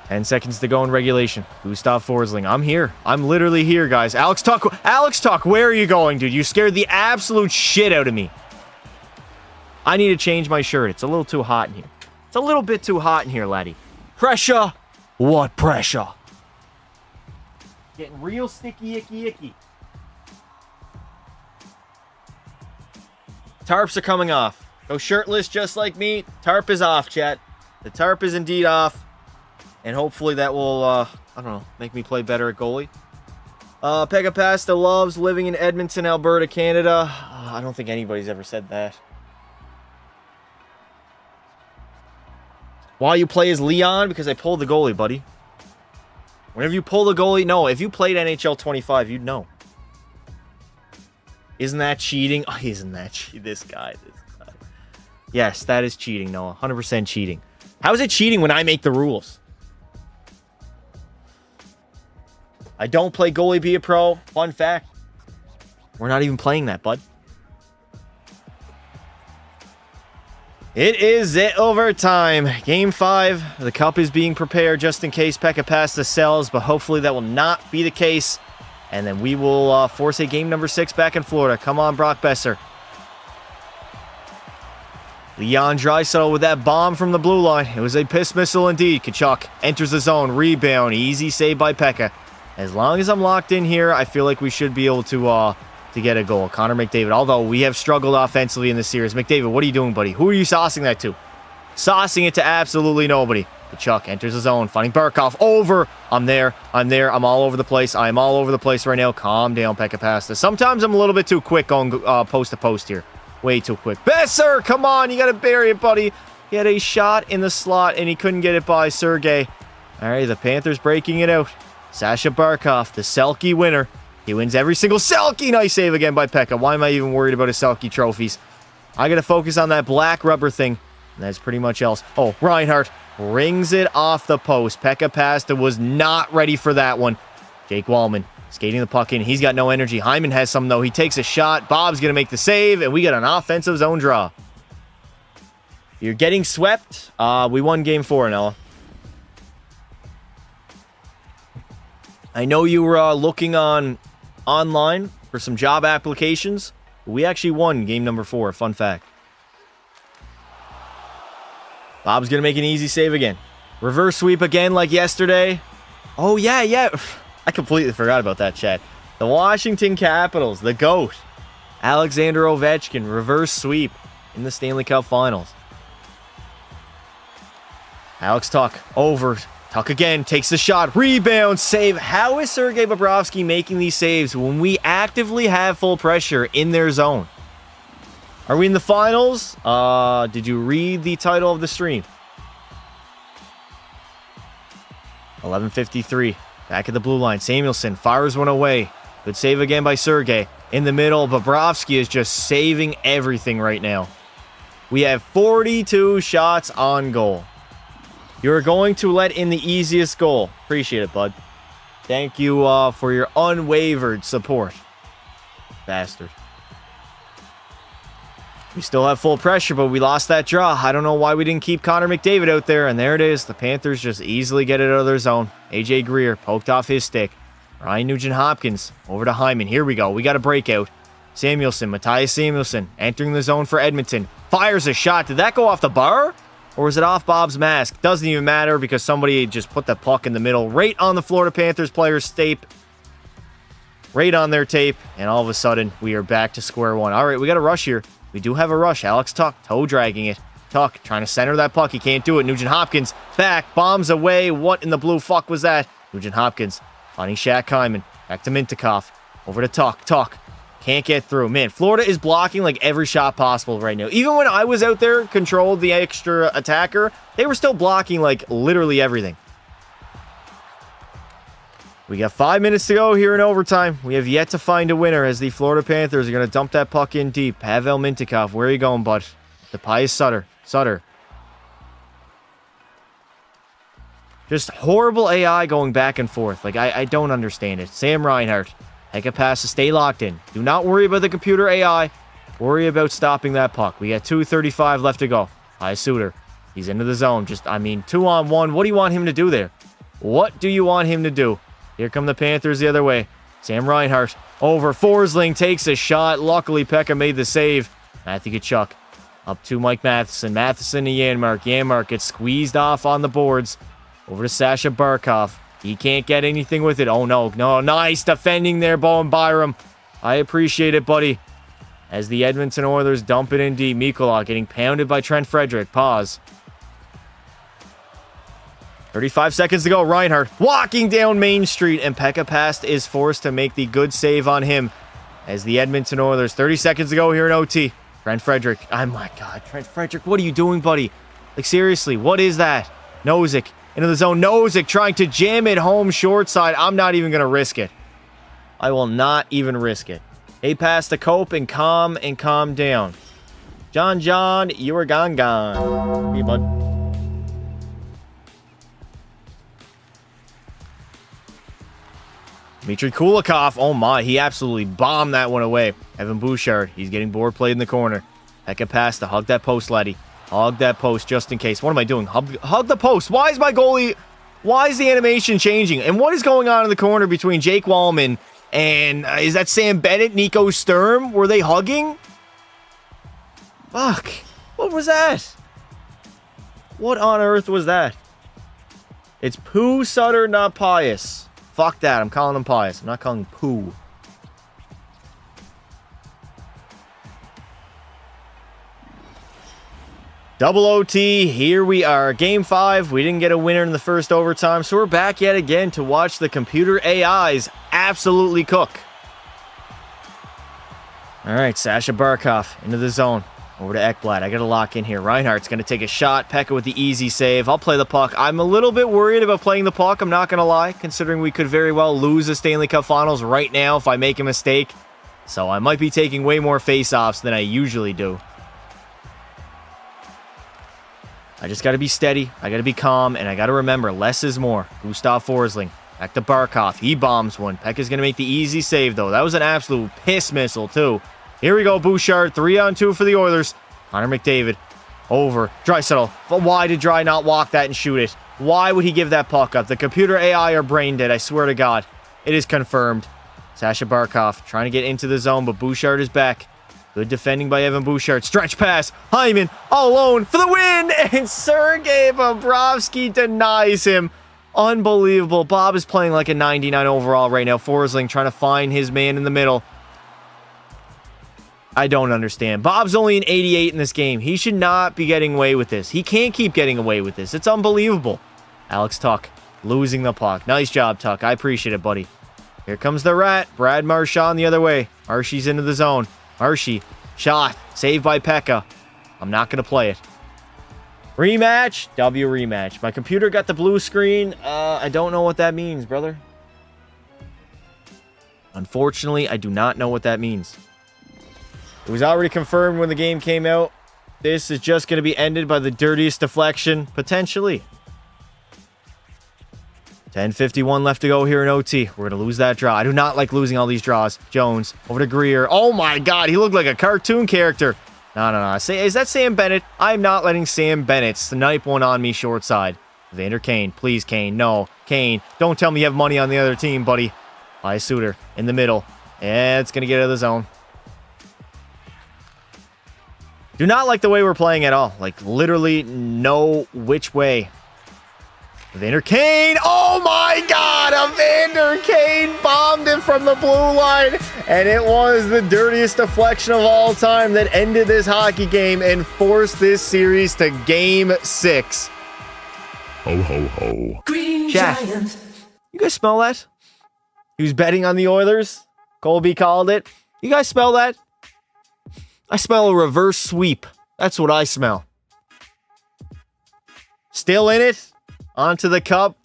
10 seconds to go in regulation. Gustav Forsling. I'm here. I'm literally here, guys. Alex Tuck, where are you going, dude? You scared the absolute shit out of me. I need to change my shirt. It's a little too hot in here. It's a little bit too hot in here, laddie. Pressure. What pressure? Getting real sticky, icky. Tarps are coming off. Go shirtless just like me. Tarp is off, chat. The tarp is indeed off. And hopefully that will, I don't know, make me play better at goalie. Pekka Pasta loves living in Edmonton, Alberta, Canada. I don't think anybody's ever said that. Why you play as Leon? Because I pulled the goalie, buddy. Whenever you pull the goalie, no, if you played NHL 25, you'd know. Isn't that cheating? Oh, isn't that cheating? This guy. Yes, that is cheating, Noah. 100% cheating. How is it cheating when I make the rules? I don't play goalie be a pro. Fun fact. We're not even playing that, bud. It is overtime. Game 5. The cup is being prepared just in case Pekka Pasta sells, but hopefully that will not be the case. And then we will force a game number 6 back in Florida. Come on, Brock Besser. Leon Draisaitl with that bomb from the blue line. It was a piss missile indeed. Tkachuk enters the zone. Rebound. Easy save by Pekka. As long as I'm locked in here, I feel like we should be able to get a goal. Connor McDavid. Although we have struggled offensively in this series. McDavid, what are you doing, buddy? Who are you saucing that to? Saucing it to absolutely nobody. Tkachuk enters the zone. Finding Barkov. Over. I'm there. I'm all over the place. I'm all over the place right now. Calm down, Pekka Pasta. Sometimes I'm a little bit too quick on post to post here. Way too quick. Besser, come on. You got to bury it, buddy. He had a shot in the slot, and he couldn't get it by Sergei. All right, the Panthers breaking it out. Sasha Barkov, the Selke winner. He wins every single Selke. Nice save again by Pekka. Why am I even worried about his Selke trophies? I got to focus on that black rubber thing. And that's pretty much else. Oh, Reinhart rings it off the post. Pekka Pasta was not ready for that one. Jake Wallman skating the puck in. He's got no energy. Hyman has some, though. He takes a shot. Bob's going to make the save, and we got an offensive zone draw. You're getting swept. We won game 4, Noah. I know you were looking online for some job applications. We actually won game number 4. Fun fact. Bob's going to make an easy save again. Reverse sweep again like yesterday. Oh, yeah. I completely forgot about that, chat. The Washington Capitals, the GOAT. Alexander Ovechkin, reverse sweep in the Stanley Cup Finals. Alex Tuch, over. Tuch again, takes the shot. Rebound, save. How is Sergei Bobrovsky making these saves when we actively have full pressure in their zone? Are we in the finals? Did you read the title of the stream? 11:53. Back at the blue line. Samuelson fires one away. Good save again by Sergei. In the middle, Bobrovsky is just saving everything right now. We have 42 shots on goal. You're going to let in the easiest goal. Appreciate it, bud. Thank you for your unwavered support. Bastard. We still have full pressure, but we lost that draw. I don't know why we didn't keep Connor McDavid out there, and there it is. The Panthers just easily get it out of their zone. AJ Greer poked off his stick. Ryan Nugent-Hopkins over to Hyman. Here we go. We got a breakout. Samuelson, Matthias Samuelson, entering the zone for Edmonton. Fires a shot. Did that go off the bar? Or was it off Bob's mask? Doesn't even matter because somebody just put the puck in the middle right on the Florida Panthers player's tape. Right on their tape. And all of a sudden, we are back to square one. All right, we got a rush here. We do have a rush. Alex Tuch, toe dragging it. Tuch trying to center that puck. He can't do it. Nugent-Hopkins back. Bombs away. What in the blue fuck was that? Nugent-Hopkins finding Shaq Hyman. Back to Mintyukov. Over to Tuch. Tuch can't get through. Man, Florida is blocking like every shot possible right now. Even when I was out there, controlled the extra attacker, they were still blocking like literally everything. We got 5 minutes to go here in overtime. We have yet to find a winner as the Florida Panthers are going to dump that puck in deep. Pavel Mintyukov, where are you going, bud? The Pius Sutter. Just horrible AI going back and forth. Like, I don't understand it. Sam Reinhart. Heck a pass to stay locked in. Do not worry about the computer AI. Worry about stopping that puck. We got 2:35 left to go. Pius Sutter. He's into the zone. 2-on-1. What do you want him to do there? What do you want him to do? Here come the Panthers the other way. Sam Reinhart over. Forsling takes a shot. Luckily, Pekka made the save. Matthew Tkachuk up to Mike Matheson. Matheson to Janmark. Janmark gets squeezed off on the boards. Over to Sasha Barkov. He can't get anything with it. Oh, no. Nice defending there, Bowen Byram. I appreciate it, buddy. As the Edmonton Oilers dump it in deep. Mikula getting pounded by Trent Frederick. Pause. 35 seconds to go. Reinhart walking down Main Street, and Pekka Past is forced to make the good save on him. As the Edmonton Oilers, 30 seconds to go here in OT. Trent Frederick. Oh my God, Trent Frederick, what are you doing, buddy? Like, seriously, what is that? Nozick Into the zone. Nozick trying to jam it home short side. I'm not even going to risk it. I will not even risk it. A pass to Cope and calm down. John, you are gone. Hey, bud. Dmitry Kulikov. Oh, my. He absolutely bombed that one away. Evan Bouchard. He's getting board played in the corner. Hecka pass to hug that post, laddie. Hug that post just in case. What am I doing? Hug the post. Why is my goalie... Why is the animation changing? And what is going on in the corner between Jake Wallman and... is that Sam Bennett, Nico Sturm? Were they hugging? Fuck. What was that? What on earth was that? It's Pooh Sutter, not Pius. Fuck that. I'm calling him Pius. I'm not calling him Pooh. Double OT, here we are. Game 5, we didn't get a winner in the first overtime, so we're back yet again to watch the computer AIs absolutely cook. All right, Sasha Barkov into the zone. Over to Ekblad. I got to lock in here. Reinhardt's going to take a shot. Pekka with the easy save. I'll play the puck. I'm a little bit worried about playing the puck, I'm not going to lie, considering we could very well lose the Stanley Cup Finals right now if I make a mistake. So I might be taking way more face-offs than I usually do. I just got to be steady, I got to be calm, and I got to remember, less is more. Gustav Forsling, back to Barkov. He bombs one. Pekka's going to make the easy save, though. That was an absolute piss missile, too. Here we go, Bouchard. 3-on-2 for the Oilers. Connor McDavid. Over. Draisaitl. But why did Dry not walk that and shoot it? Why would he give that puck up? The computer AI are brain dead, I swear to God. It is confirmed. Sasha Barkov trying to get into the zone, but Bouchard is back. Good defending by Evan Bouchard. Stretch pass. Hyman all alone for the win. And Sergei Bobrovsky denies him. Unbelievable. Bob is playing like a 99 overall right now. Forsling trying to find his man in the middle. I don't understand. Bob's only an 88 in this game. He should not be getting away with this. He can't keep getting away with this. It's unbelievable. Alex Tuck losing the puck. Nice job, Tuck. I appreciate it, buddy. Here comes the Rat. Brad Marchand the other way. Marshy's into the zone. Marshy, shot, saved by Pekka. I'm not going to play it. Rematch, W rematch. My computer got the blue screen. I don't know what that means, brother. Unfortunately, I do not know what that means. It was already confirmed when the game came out. This is just going to be ended by the dirtiest deflection, potentially. 10:51 left to go here in OT. We're going to lose that draw. I do not like losing all these draws. Jones over to Greer. Oh my God, he looked like a cartoon character. No. Is that Sam Bennett? I'm not letting Sam Bennett snipe one on me short side. Vander Kane. Please, Kane. No. Kane, don't tell me you have money on the other team, buddy. By Suter in the middle. Yeah, it's going to get out of the zone. Do not like the way we're playing at all. Like, literally no which way. Vander Kane. Oh my God. A Vander Kane bombed it from the blue line. And it was the dirtiest deflection of all time that ended this hockey game and forced this series to game 6. Ho, ho, ho. Green Chat. Giant. You guys smell that? He was betting on the Oilers. Colby called it. You guys smell that? I smell a reverse sweep. That's what I smell. Still in it? Onto the cup?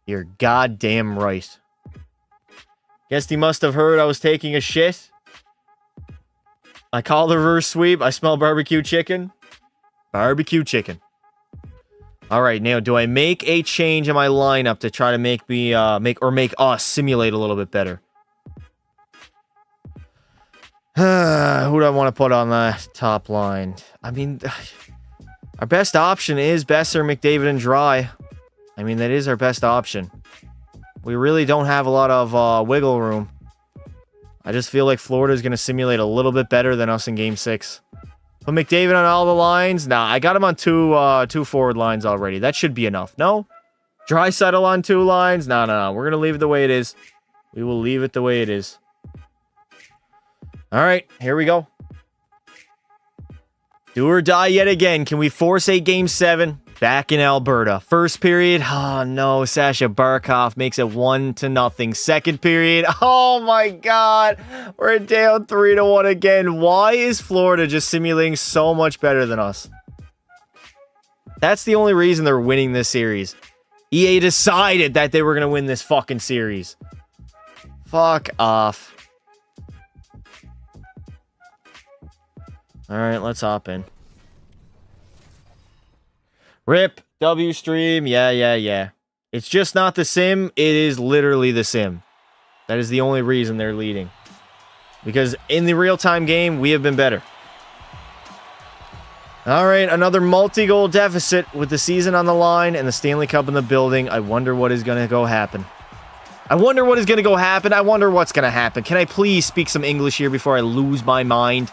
You're goddamn right. Guess he must have heard I was taking a shit. I call the reverse sweep. I smell barbecue chicken. Barbecue chicken. All right, now do I make a change in my lineup to try to make me make us simulate a little bit better? Who do I want to put on the top line? I mean, our best option is Besser, McDavid, and Dry. I mean, that is our best option. We really don't have a lot of wiggle room. I just feel like Florida is going to simulate a little bit better than us in Game 6. Put McDavid on all the lines? Nah, I got him on two forward lines already. That should be enough. No? Draisaitl on 2 lines? No. We're going to leave it the way it is. We will leave it the way it is. All right, here we go. Do or die yet again. Can we force a Game 7? Back in Alberta. First period. Oh, no. Sasha Barkov makes it 1-0. Second period. Oh, my God. We're down 3-1 again. Why is Florida just simulating so much better than us? That's the only reason they're winning this series. EA decided that they were going to win this fucking series. Fuck off. All right, let's hop in. Rip, W stream. Yeah. It's just not the sim. It is literally the sim. That is the only reason they're leading. Because in the real-time game, we have been better. All right, another multi-goal deficit with the season on the line and the Stanley Cup in the building. I wonder what is going to happen. I wonder what's going to happen. Can I please speak some English here before I lose my mind?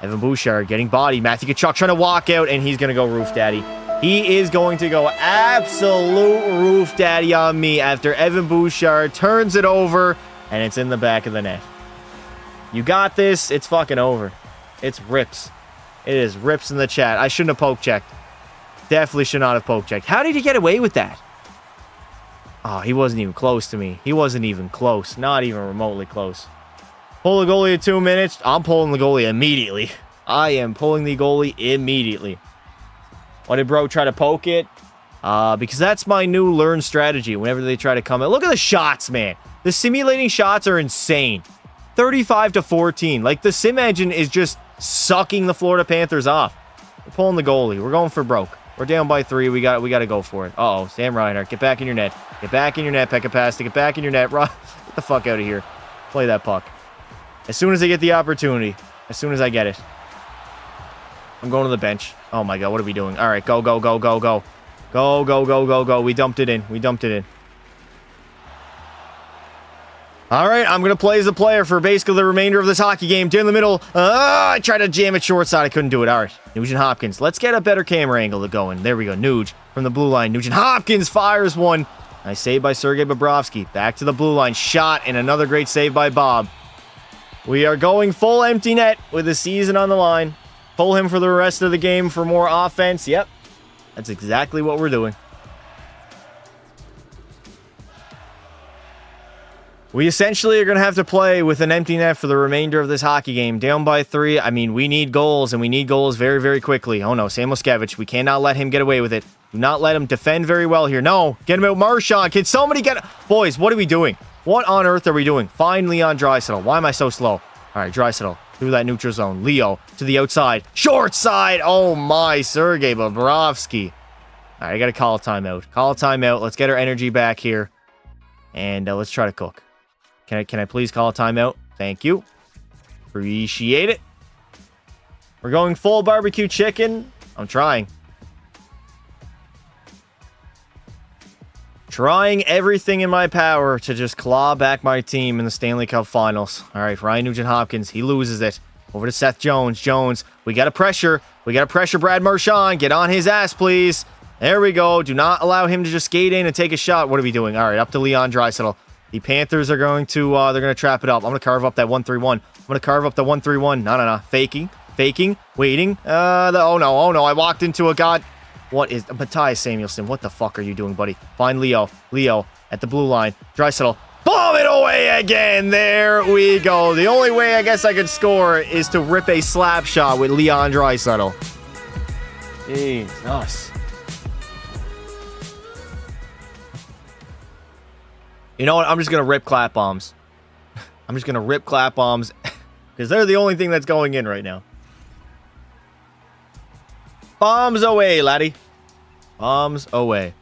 Evan Bouchard getting bodied. Matthew Tkachuk trying to walk out, and he's going to go roof daddy. He is going to go absolute roof daddy on me after Evan Bouchard turns it over, and it's in the back of the net. You got this. It's fucking over. It's rips. It is rips in the chat. I shouldn't have poke checked. Definitely should not have poke checked. How did he get away with that? Oh, he wasn't even close to me. He wasn't even close. Not even remotely close. Pull the goalie in 2 minutes. I'm pulling the goalie immediately. I am pulling the goalie immediately. Why did bro try to poke it? Because that's my new learned strategy whenever they try to come in. Look at the shots, man. The simulating shots are insane. 35-14. Like, the sim engine is just sucking the Florida Panthers off. We're pulling the goalie. We're going for broke. We're down by 3. We got to go for it. Uh-oh. Sam Reinhart. Get back in your net. Get back in your net, Pekka Pasta. Get back in your net. Get the fuck out of here. Play that puck. As soon as I get the opportunity. As soon as I get it. I'm going to the bench. Oh my god, what are we doing? All right, go. Go. We dumped it in. All right, I'm going to play as a player for basically the remainder of this hockey game. Down the middle. I tried to jam it short side. I couldn't do it. All right, Nugent Hopkins. Let's get a better camera angle to go in. There we go. Nuge from the blue line. Nugent Hopkins fires one. Nice save by Sergei Bobrovsky. Back to the blue line. Shot, and another great save by Bob. We are going full empty net with the season on the line. Pull him for the rest of the game for more offense. Yep, that's exactly what we're doing. We essentially are going to have to play with an empty net for the remainder of this hockey game. Down by 3. I mean, we need goals, and we need goals very, very quickly. Oh, no, Sam Moskevich. We cannot let him get away with it. Do not let him defend very well here. No, get him out, Marchand. Can somebody get... Boys, what are we doing? What on earth are we doing? Find Leon Draisaitl. Why am I so slow? All right, Draisaitl. Through that neutral zone. Leo to the outside. Short side. Oh, my. Sergei Bobrovsky. All right, I got to call a timeout. Call a timeout. Let's get our energy back here. And let's try to cook. Can I please call a timeout? Thank you. Appreciate it. We're going full barbecue chicken. I'm trying. Trying everything in my power to just claw back my team in the Stanley Cup Finals. All right, Ryan Nugent-Hopkins. He loses it. Over to Seth Jones. Jones, we got to pressure. We got to pressure Brad Marchand. Get on his ass, please. There we go. Do not allow him to just skate in and take a shot. What are we doing? All right, up to Leon Draisaitl. The Panthers are going to, they're going to trap it up. I'm going to carve up that 1-3-1. I'm going to carve up the 1-3-1. No. Faking. Waiting. Oh no. I walked into a god. What is Matthias Samuelsson? What the fuck are you doing, buddy? Find Leo. Leo at the blue line. Draisaitl. Bomb it away again. There we go. The only way I guess I could score is to rip a slap shot with Leon Draisaitl. Jesus. You know what? I'm just going to rip clap bombs. I'm just going to rip clap bombs because they're the only thing that's going in right now. Bombs away, laddie. Bombs away.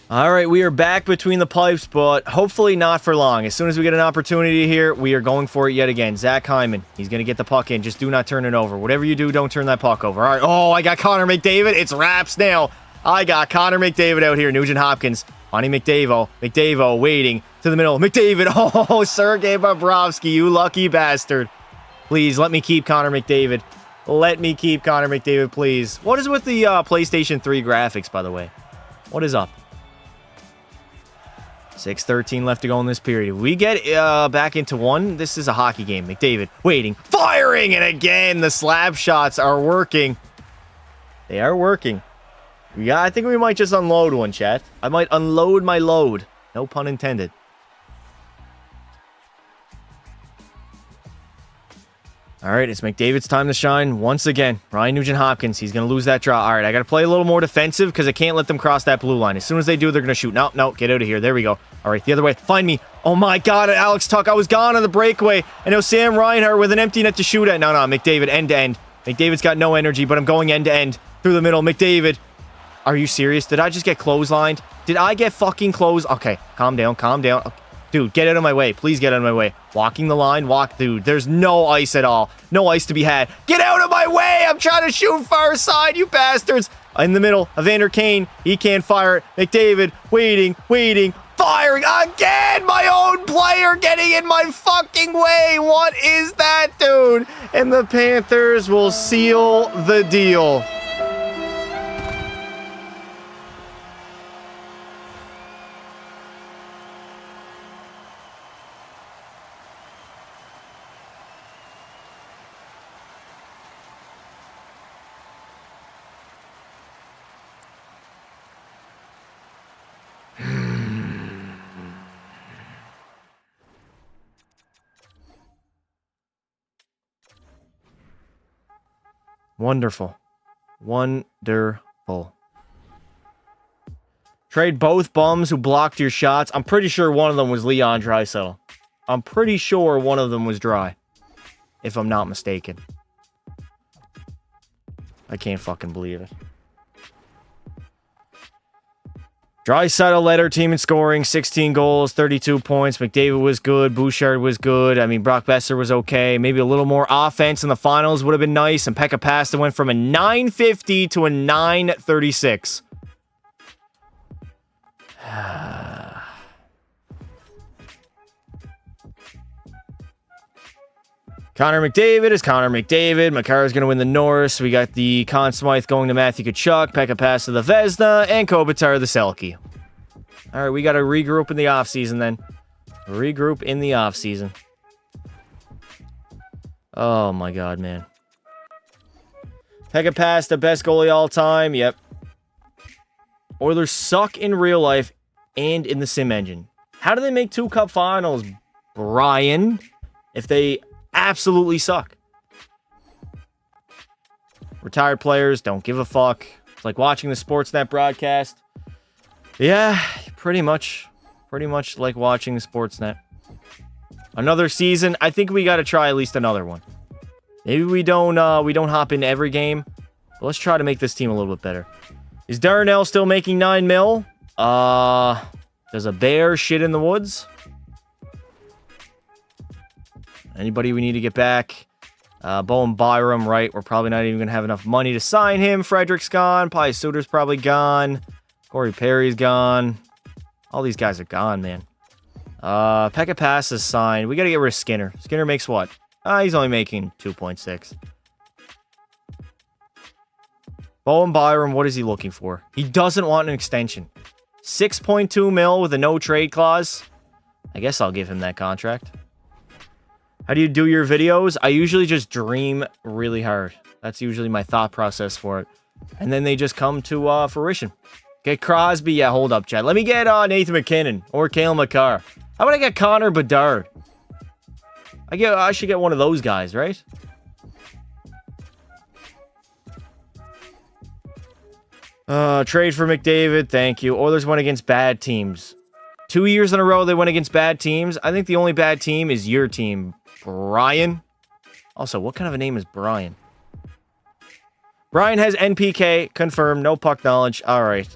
All right, we are back between the pipes, but hopefully not for long. As soon as we get an opportunity here, we are going for it yet again. Zach Hyman, he's going to get the puck in. Just do not turn it over. Whatever you do, don't turn that puck over. All right. Oh, I got Connor McDavid. It's wraps now. I got Connor McDavid out here. Nugent Hopkins. Bonnie McDavid. McDavid waiting to the middle. McDavid. Oh, Sergei Bobrovsky, you lucky bastard. Please, let me keep Connor McDavid. Let me keep Connor McDavid, please. What is with the PlayStation 3 graphics, by the way? What is up? 6:13 left to go in this period. If we get back into one, this is a hockey game. McDavid waiting. Firing! And again, the slap shots are working. They are working. Yeah, I think we might just unload one, chat. I might unload my load. No pun intended. All right, it's McDavid's time to shine once again. Ryan Nugent-Hopkins, he's going to lose that draw. All right, I got to play a little more defensive because I can't let them cross that blue line. As soon as they do, they're going to shoot. No, get out of here. There we go. All right, the other way. Find me. Oh, my God, Alex Tuck. I was gone on the breakaway. And it was Sam Reinhart with an empty net to shoot at. No, McDavid, end-to-end. McDavid's got no energy, but I'm going end-to-end through the middle. McDavid. Are you serious? Did I just get clotheslined? Did I get fucking closed? Okay, calm down. Okay. Dude, get out of my way. Please get out of my way. Walking the line. Dude, there's no ice at all. No ice to be had. Get out of my way! I'm trying to shoot far side, you bastards! In the middle, Evander Kane. He can't fire it. McDavid, waiting, firing again! My own player getting in my fucking way! What is that, dude? And the Panthers will seal the deal. Wonderful. Trade both bums who blocked your shots. I'm pretty sure one of them was Leon Draisaitl. I'm pretty sure one of them was dry. If I'm not mistaken. I can't fucking believe it. Draisaitl led our team in scoring, 16 goals, 32 points. McDavid was good. Bouchard was good. I mean, Brock Besser was okay. Maybe a little more offense in the finals would have been nice. And Pekka Pasta went from a 950 to a 936. Connor McDavid is Connor McDavid. Makara's going to win the Norris. We got the Conn Smythe going to Matthew Tkachuk. Pekka Pasta the Vezina. And Kopitar the Selke. All right, we got to regroup in the offseason then. Regroup in the offseason. Oh, my God, man. Pekka Pasta, best goalie all time. Yep. Oilers suck in real life and in the sim engine. How do they make 2 cup finals, Brian, if they absolutely suck? Retired players don't give a fuck. It's like watching the Sportsnet broadcast. Yeah, pretty much like watching the Sportsnet. Another season. I think we got to try at least another one. Maybe we don't hop in every game, but let's try to make this team a little bit better. Is Darnell still making 9 mil? Does a bear shit in the woods? Anybody we need to get back? Bowen Byram, right? We're probably not even going to have enough money to sign him. Frederick's gone. Pi Suter's probably gone. Corey Perry's gone. All these guys are gone, man. Pekka Pass is signed. We got to get rid of Skinner. Skinner makes what? He's only making 2.6. Bowen Byram, what is he looking for? He doesn't want an extension. 6.2 mil with a no trade clause. I guess I'll give him that contract. How do you do your videos? I usually just dream really hard. That's usually my thought process for it. And then they just come to fruition. Get Crosby. Yeah, hold up, Chad. Let me get Nathan McKinnon or Cale Makar. How about I get Connor Bedard? I should get one of those guys, right? Trade for McDavid. Thank you. Oilers went against bad teams. 2 years in a row they went against bad teams. I think the only bad team is your team, Brian. Also, what kind of a name is Brian? Brian has NPK. Confirmed. No puck knowledge. All right.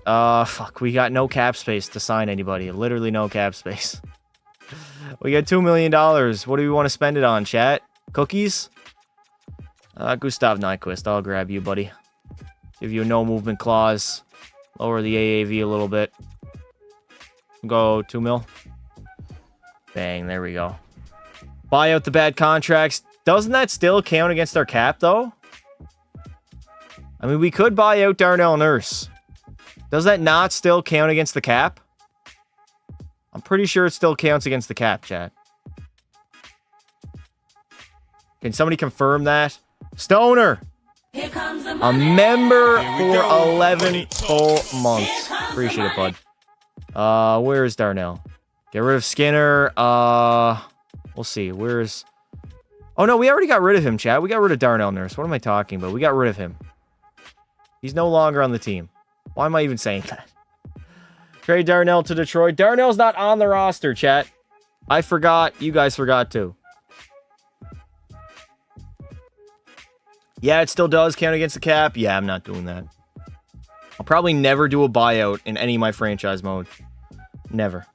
Fuck. We got no cap space to sign anybody. Literally no cap space. We got $2 million. What do we want to spend it on, chat? Cookies? Gustav Nyquist. I'll grab you, buddy. Give you a no movement clause. Lower the AAV a little bit. Go 2 mil. Bang, there we go. Buy out the bad contracts. Doesn't that still count against our cap, though? I mean, we could buy out Darnell Nurse. Does that not still count against the cap? I'm pretty sure it still counts against the cap, chat. Can somebody confirm that? Stoner! A member for 11 full months. Appreciate it, bud. Where is Darnell? Get rid of Skinner. We'll see. Where's... Oh, no, we already got rid of him, Chad. We got rid of Darnell Nurse. What am I talking about? We got rid of him. He's no longer on the team. Why am I even saying that? Trade Darnell to Detroit. Darnell's not on the roster, chat. I forgot. You guys forgot too. Yeah, it still does count against the cap. Yeah, I'm not doing that. I'll probably never do a buyout in any of my franchise mode. Never.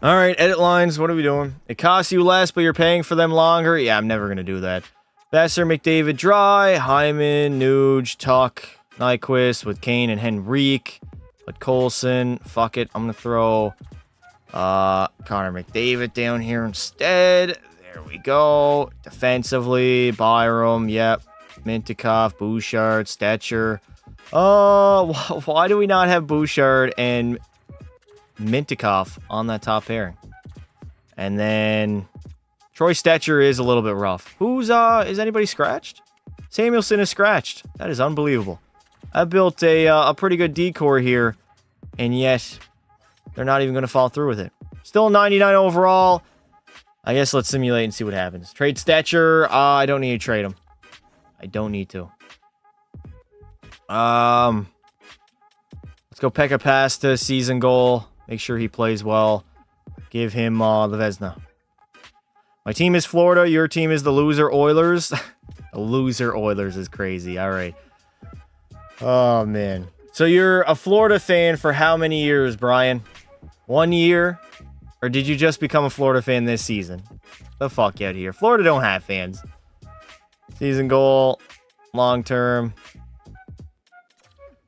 All right, edit lines. What are we doing? It costs you less, but you're paying for them longer. Yeah, I'm never going to do that. Besser, McDavid, Dry, Hyman, Nuge, Tuck, Nyquist with Kane and Henrique. But Colson, fuck it. I'm going to throw Connor McDavid down here instead. There we go. Defensively, Byram, yep. Mintikov, Bouchard, Stetcher. Oh, why do we not have Bouchard and Mintikov on that top pairing? And then Troy Stetcher is a little bit rough. Is anybody scratched? Samuelson is scratched. That is unbelievable. I built a pretty good decor here, and yet they're not even going to follow through with it. Still 99 overall. I guess let's simulate and see what happens. Trade Stetcher. I don't need to trade him. I don't need to. Let's go Pekka Pasta, season goal. Make sure he plays well. Give him the Vezina. My team is Florida. Your team is the loser Oilers. The loser Oilers is crazy. All right. Oh, man. So you're a Florida fan for how many years, Brian? 1 year? Or did you just become a Florida fan this season? The fuck out of here. Florida don't have fans. Season goal. Long term.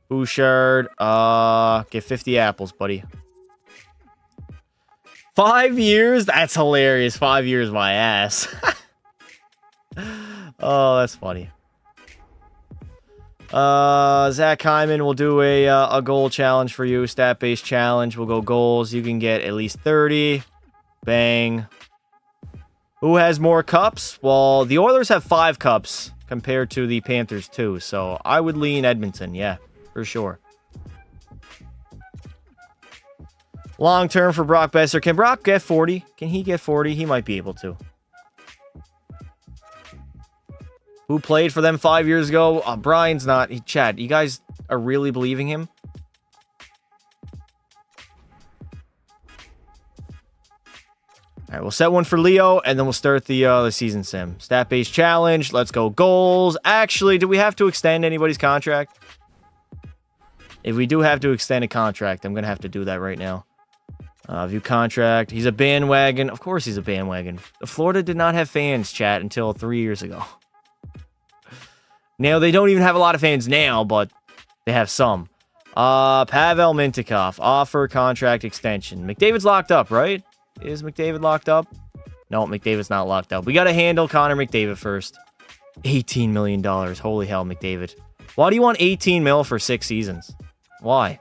Bouchard. Get 50 apples, buddy. 5 years? That's hilarious. 5 years, my ass. Oh, that's funny. Zach Hyman will do a goal challenge for you. Stat-based challenge. We'll go goals. You can get at least 30. Bang. Who has more cups? Well, the Oilers have 5 cups compared to the Panthers 2. So I would lean Edmonton. Yeah, for sure. Long term for Brock Besser. Can Brock get 40? Can he get 40? He might be able to. Who played for them 5 years ago? Brian's not. Chad, you guys are really believing him? All right, we'll set one for Leo, and then we'll start the season sim. Stat-based challenge. Let's go goals. Actually, do we have to extend anybody's contract? If we do have to extend a contract, I'm going to have to do that right now. View contract. He's a bandwagon. Of course he's a bandwagon. Florida did not have fans, chat, until 3 years ago. Now, they don't even have a lot of fans now, but they have some. Pavel Mintikov. Offer contract extension. McDavid's locked up, right? Is McDavid locked up? No, McDavid's not locked up. We got to handle Connor McDavid first. $18 million. Holy hell, McDavid. Why do you want 18 mil for 6 seasons? Why?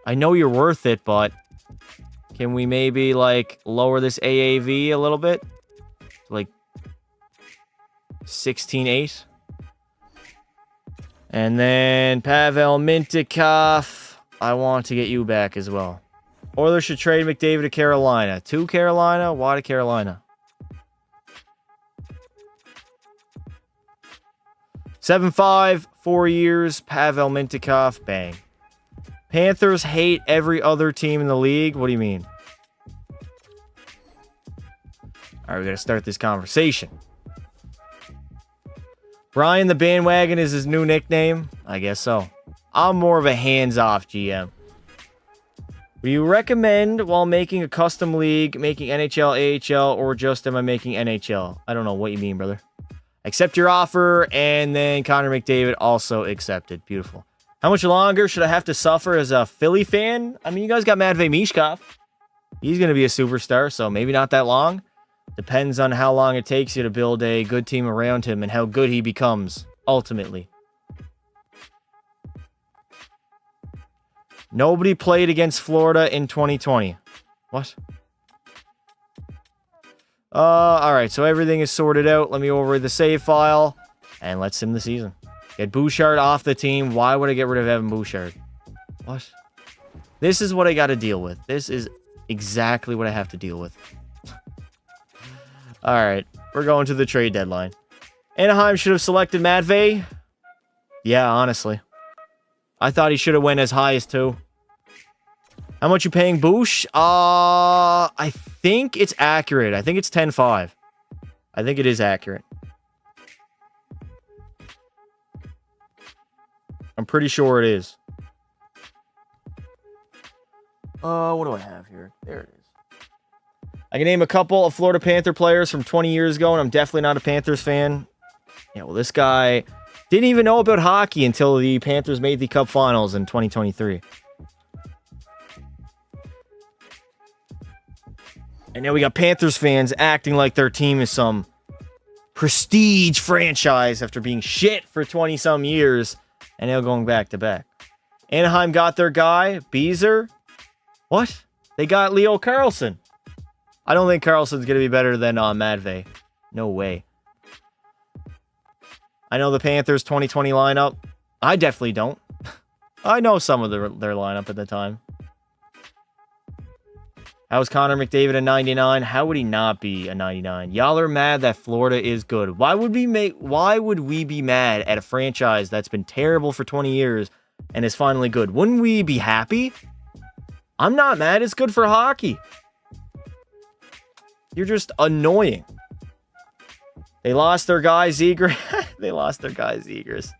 I know you're worth it, but can we maybe, like, lower this AAV a little bit? Like, 16.8. And then Pavel Mintikov. I want to get you back as well. Oilers should trade McDavid to Carolina. To Carolina? Why to Carolina? 7-5, 4 years. Pavel Mintikov. Bang. Panthers hate every other team in the league. What do you mean? All right, we got to start this conversation. Brian the Bandwagon is his new nickname? I guess so. I'm more of a hands-off GM. Would you recommend, while making a custom league, making NHL, AHL, or just am I making NHL? I don't know what you mean, brother. Accept your offer, and then Connor McDavid also accepted. Beautiful. How much longer should I have to suffer as a Philly fan? I mean, you guys got Matvei Mishkov. He's going to be a superstar, so maybe not that long. Depends on how long it takes you to build a good team around him and how good he becomes, ultimately. Nobody played against Florida in 2020. What? All right, so everything is sorted out. Let me override the save file, and let's sim the season. Get Bouchard off the team. Why would I get rid of Evan Bouchard? What? This is what I got to deal with. This is exactly what I have to deal with. All right, we're going to the trade deadline. Anaheim should have selected Matvey. Yeah, honestly. I thought he should have went as high as 2. How much you paying Boosh? I think it's accurate. I think it's 10-5. I think it is accurate. I'm pretty sure it is. What do I have here? There it is. I can name a couple of Florida Panther players from 20 years ago, and I'm definitely not a Panthers fan. Yeah, well, this guy didn't even know about hockey until the Panthers made the Cup Finals in 2023. And now we got Panthers fans acting like their team is some prestige franchise after being shit for 20-some years, and now going back-to-back. Anaheim got their guy, Beezer. What? They got Leo Carlson. I don't think Carlson's going to be better than Matvey. No way. I know the Panthers 2020 lineup. I definitely don't. I know some of their lineup at the time. How's Connor McDavid a 99? How would he not be a 99? Y'all are mad that Florida is good. Why would we be mad at a franchise that's been terrible for 20 years and is finally good? Wouldn't we be happy? I'm not mad. It's good for hockey. You're just annoying. They lost their guy, Zegers. They lost their guy, Zegers.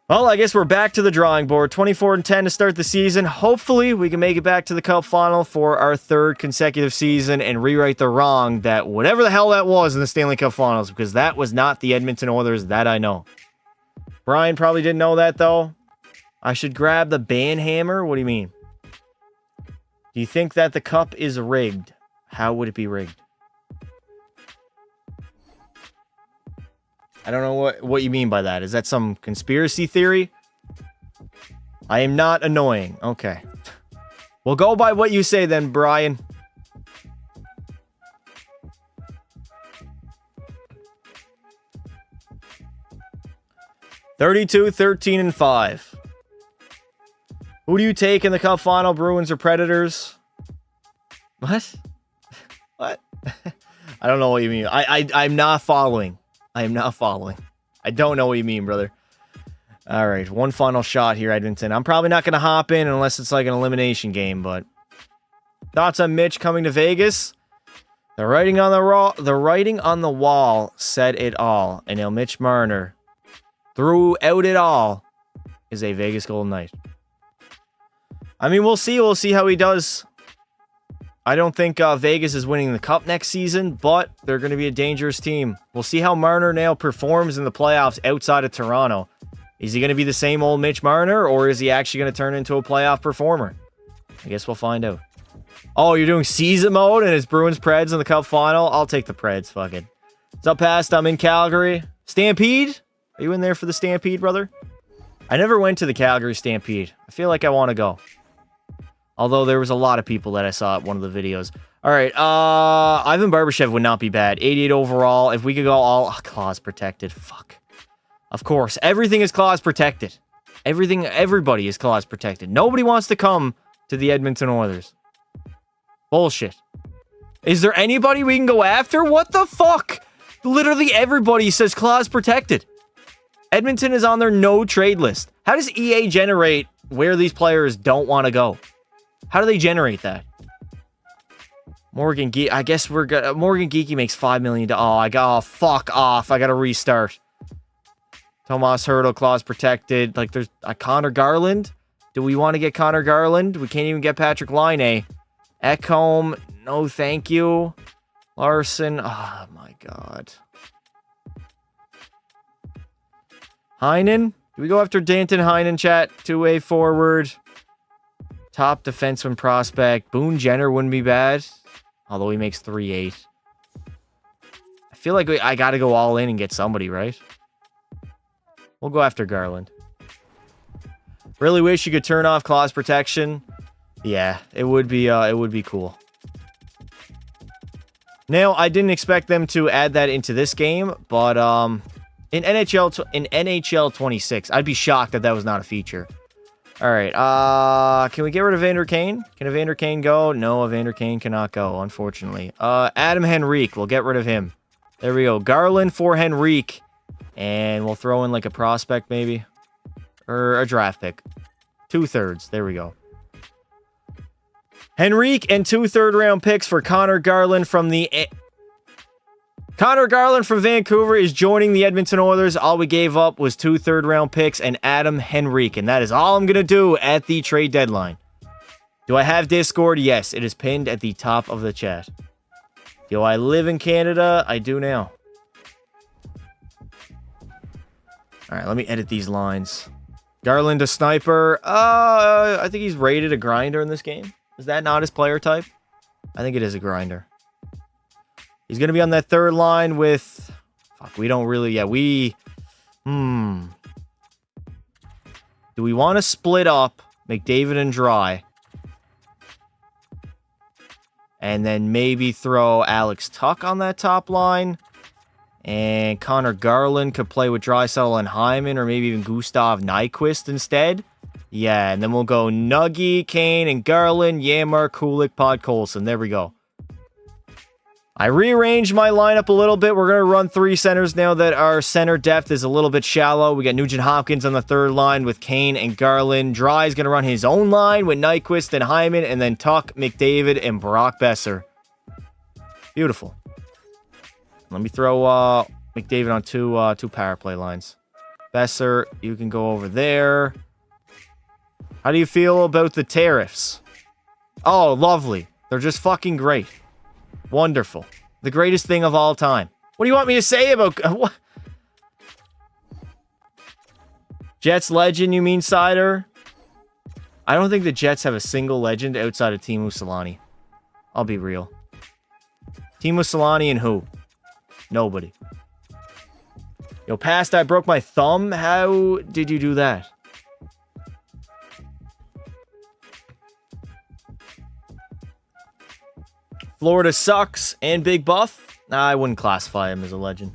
Well, I guess we're back to the drawing board. 24-10 to start the season. Hopefully, we can make it back to the Cup Final for our 3rd consecutive season and rewrite the wrong that whatever the hell that was in the Stanley Cup Finals, because that was not the Edmonton Oilers, that I know. Brian probably didn't know that, though. I should grab the ban hammer? What do you mean? Do you think that the cup is rigged? How would it be rigged? I don't know what you mean by that. Is that some conspiracy theory? I am not annoying. Okay. We'll go by what you say then, Brian. (32, 13, and 5). Who do you take in the Cup Final, Bruins or Predators? What? What? I don't know what you mean. I'm not following. I am not following. I don't know what you mean, brother. All right, one final shot here, Edmonton. I'm probably not going to hop in unless it's like an elimination game, but thoughts on Mitch coming to Vegas? The writing on the wall said it all, and now Mitch Marner, throughout it all, is a Vegas Golden Knight. I mean, we'll see. We'll see how he does. I don't think Vegas is winning the Cup next season, but they're going to be a dangerous team. We'll see how Marner now performs in the playoffs outside of Toronto. Is he going to be the same old Mitch Marner, or is he actually going to turn into a playoff performer? I guess we'll find out. Oh, you're doing season mode and it's Bruins Preds in the Cup Final? I'll take the Preds. Fuck it. What's up, Past? I'm in Calgary. Stampede? Are you in there for the Stampede, brother? I never went to the Calgary Stampede. I feel like I want to go. Although there was a lot of people that I saw at one of the videos. All right, Ivan Barbashev would not be bad. 88 overall. If we could go all clause protected. Fuck. Of course, everything is clause protected. Everybody is clause protected. Nobody wants to come to the Edmonton Oilers. Bullshit. Is there anybody we can go after? What the fuck? Literally everybody says clause protected. Edmonton is on their no trade list. How does EA generate where these players don't want to go? How do they generate that? Morgan Geeky. I guess Morgan Geeky makes $5 million. Oh, fuck off. I got to restart. Tomas Hertl, clause protected. Like, there's a Connor Garland. Do we want to get Connor Garland? We can't even get Patrick Laine. Ekholm, no thank you. Larson, oh my God. Heinen? Do we go after Danton Heinen, chat? Two-way forward. Top defenseman prospect. Boone Jenner wouldn't be bad. Although he makes 3.8. I feel like I got to go all in and get somebody, right? We'll go after Garland. Really wish you could turn off clause protection. Yeah, it would be cool. Now, I didn't expect them to add that into this game, but in NHL 26, I'd be shocked that that was not a feature. All right, can we get rid of Evander Kane? Can Evander Kane go? No, Evander Kane cannot go, unfortunately. Adam Henrique, we'll get rid of him. There we go. Garland for Henrique. And we'll throw in like a prospect maybe. Or a draft pick. 2/3. There we go. Henrique and 2 third-round picks for Connor Garland from the... Connor Garland from Vancouver is joining the Edmonton Oilers. All we gave up was 2 third-round picks and Adam Henrique. And that is all I'm going to do at the trade deadline. Do I have Discord? Yes, it is pinned at the top of the chat. Do I live in Canada? I do now. All right, let me edit these lines. Garland a sniper. I think he's rated a grinder in this game. Is that not his player type? I think it is a grinder. He's going to be on that third line with... Fuck, we don't really... Yeah, we... Do we want to split up McDavid and Dry? And then maybe throw Alex Tuck on that top line? And Connor Garland could play with Draisaitl and Hyman, or maybe even Gustav Nyquist instead? Yeah, and then we'll go Nuggy, Kane, and Garland, Yammer, Kulik, Podkolson. There we go. I rearranged my lineup a little bit. We're going to run 3 centers now that our center depth is a little bit shallow. We got Nugent Hopkins on the third line with Kane and Garland. Dry is going to run his own line with Nyquist and Hyman, and then Tuck, McDavid, and Brock Besser. Beautiful. Let me throw McDavid on two power play lines. Besser, you can go over there. How do you feel about the tariffs? Oh, lovely. They're just fucking great. Wonderful. The greatest thing of all time. What do you want me to say about... What? Jets legend, you mean, Cider? I don't think the Jets have a single legend outside of Teemu Selanne. I'll be real. Teemu Selanne and who? Nobody. Yo, past I broke my thumb? How did you do that? Florida sucks and Big Buff? Nah, I wouldn't classify him as a legend.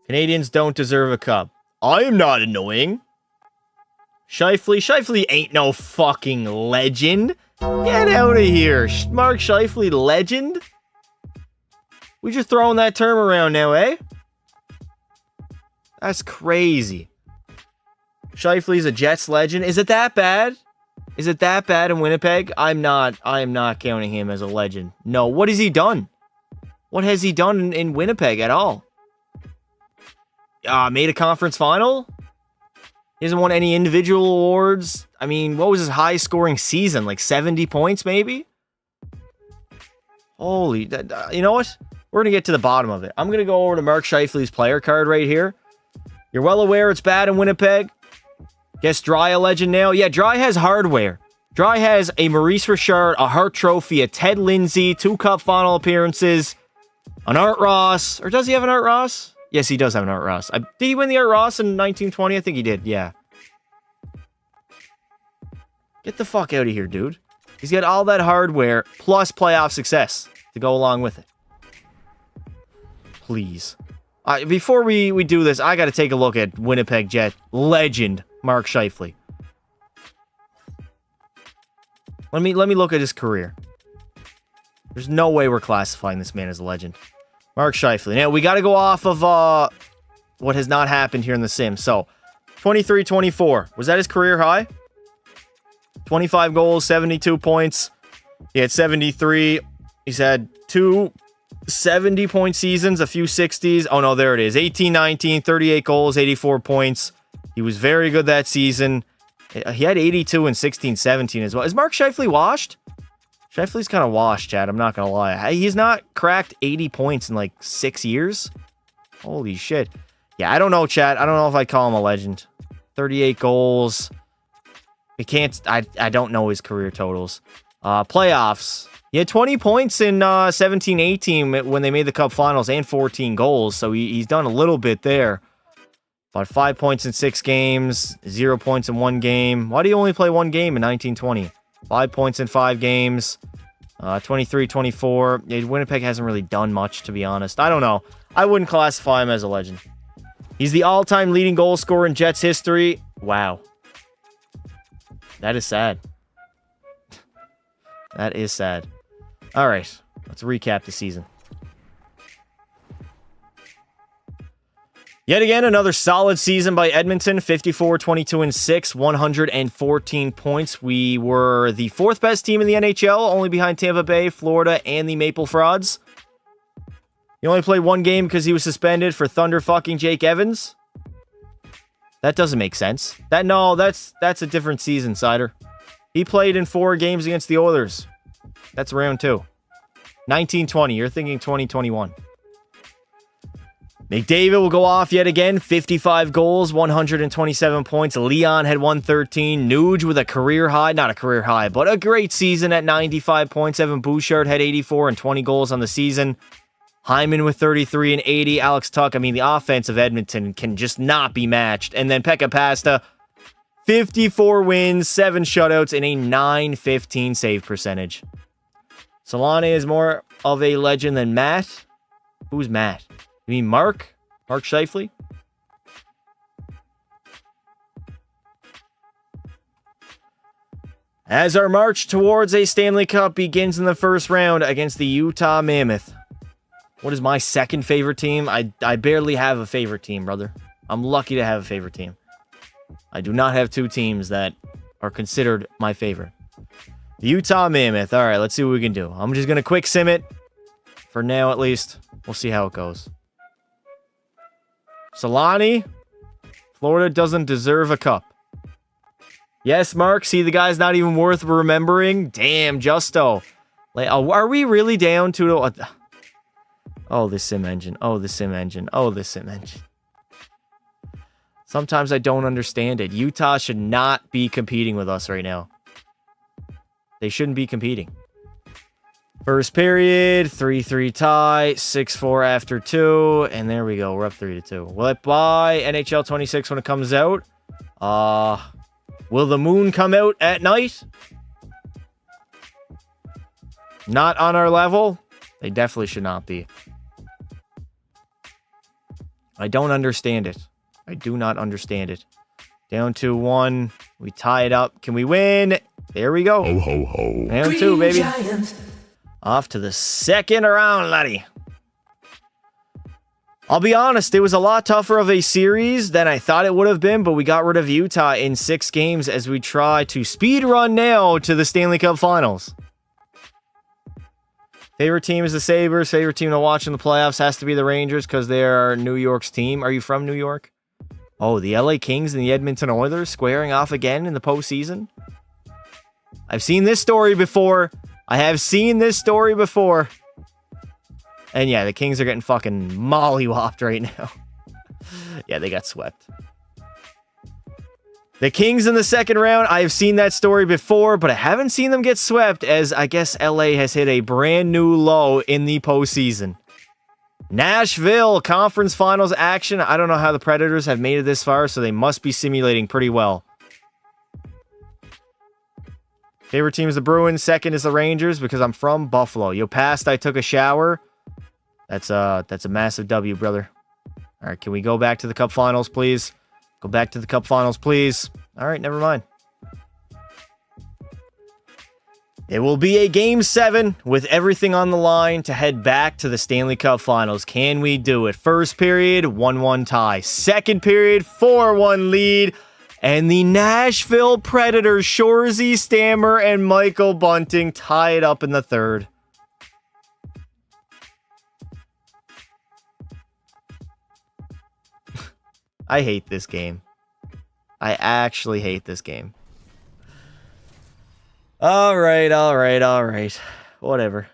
Canadians don't deserve a cup. I am not annoying. Scheifele ain't no fucking legend. Get out of here. Mark Scheifele legend? We just throwing that term around now, eh? That's crazy. Scheifele's a Jets legend. Is it that bad? Is it that bad in Winnipeg? I am not counting him as a legend. No, what has he done? What has he done in Winnipeg at all? Made a conference final? He hasn't won any individual awards. I mean, what was his high scoring season? Like 70 points maybe? Holy, you know what? We're going to get to the bottom of it. I'm going to go over to Mark Scheifele's player card right here. You're well aware it's bad in Winnipeg. Guess Dry a legend now? Yeah, Dry has hardware. Dry has a Maurice Richard, a Hart Trophy, a Ted Lindsay, 2 Cup Final appearances, an Art Ross. Or does he have an Art Ross? Yes, he does have an Art Ross. Did he win the Art Ross in 1920? I think he did, yeah. Get the fuck out of here, dude. He's got all that hardware plus playoff success to go along with it. Please. Before we do this, I got to take a look at Winnipeg Jet legend Mark Scheifele. Let me look at his career. There's no way we're classifying this man as a legend. Mark Scheifele. Now, we got to go off of what has not happened here in the sim. So, 23-24. Was that his career high? 25 goals, 72 points. He had 73. He's had 2 70-point seasons, a few 60s. Oh, no, there it is. 18-19, 38 goals, 84 points. He was very good that season. He had 82 and 16-17 as well. Is Mark Scheifele washed? Scheifele's kind of washed, Chad. I'm not going to lie. He's not cracked 80 points in like 6 years. Holy shit. Yeah, I don't know, Chad. I don't know if I'd call him a legend. 38 goals. I don't know his career totals. Playoffs. He had 20 points in 17-18 when they made the Cup Finals and 14 goals. So he's done a little bit there. About 5 points in 6 games, 0 points in 1 game. Why do you only play 1 game in 1920? 5 points in 5 games. 23-24. Yeah, Winnipeg hasn't really done much, to be honest. I don't know. I wouldn't classify him as a legend. He's the all-time leading goal scorer in Jets history. Wow. That is sad. That is sad. All right. Let's recap the season. Yet again, another solid season by Edmonton. 54-22-6, 114 points. We were the fourth best team in the NHL, only behind Tampa Bay, Florida, and the Maple Frauds. He only played one game because he was suspended for thunder fucking Jake Evans. That doesn't make sense. That's a different season, Cider. He played in 4 games against the Oilers. That's round 2. 1920. You're thinking 2021. McDavid will go off yet again. 55 goals, 127 points. Leon had 113. Nuge with a career high. Not a career high, but a great season at 95 points. Evan Bouchard had 84 and 20 goals on the season. Hyman with 33 and 80. Alex Tuck. I mean, the offense of Edmonton can just not be matched. And then Pekka Pasta, 54 wins, 7 shutouts, and a .915 save percentage. Solana is more of a legend than Matt. Who's Matt? You mean Mark? Mark Scheifele? As our march towards a Stanley Cup begins in the first round against the Utah Mammoth. What is my second favorite team? I barely have a favorite team, brother. I'm lucky to have a favorite team. I do not have 2 teams that are considered my favorite. The Utah Mammoth. All right, let's see what we can do. I'm just going to quick sim it. For now, at least. We'll see how it goes. Solani. Florida doesn't deserve a cup. Yes, Mark. See, the guy's not even worth remembering. Damn, Justo. Are we really down to... Oh, the sim engine. Oh, the sim engine. Oh, the sim engine. Sometimes I don't understand it. Utah should not be competing with us right now. They shouldn't be competing. First period, 3-3 tie, 6-4 after 2, and there we go. We're up 3-2. Will it buy NHL 26 when it comes out? Will the moon come out at night? Not on our level? They definitely should not be. I don't understand it. I do not understand it. Down 2-1. We tie it up. Can we win? There we go. Ho, ho, ho. Down 2, baby. Off to the second round, laddie. I'll be honest, it was a lot tougher of a series than I thought it would have been, but we got rid of Utah in 6 games as we try to speed run now to the Stanley Cup Finals. Favorite team is the Sabres. Favorite team to watch in the playoffs has to be the Rangers because they're New York's team. Are you from New York? Oh, the LA Kings and the Edmonton Oilers squaring off again in the postseason? I've seen this story before. I have seen this story before. And yeah, the Kings are getting fucking mollywopped right now. Yeah, they got swept. The Kings in the second round, I have seen that story before, but I haven't seen them get swept as I guess LA has hit a brand new low in the postseason. Nashville conference finals action. I don't know how the Predators have made it this far, so they must be simulating pretty well. Favorite team is the Bruins. Second is the Rangers because I'm from Buffalo. Yo, past I took a shower. That's a massive W, brother. All right, can we go back to the Cup Finals, please? Go back to the Cup Finals, please. All right, never mind. It will be a Game 7 with everything on the line to head back to the Stanley Cup Finals. Can we do it? First period, 1-1 tie. Second period, 4-1 lead. And the Nashville Predators, Shorzy, Stammer, and Michael Bunting tie it up in the third. I hate this game. I actually hate this game. All right. Whatever.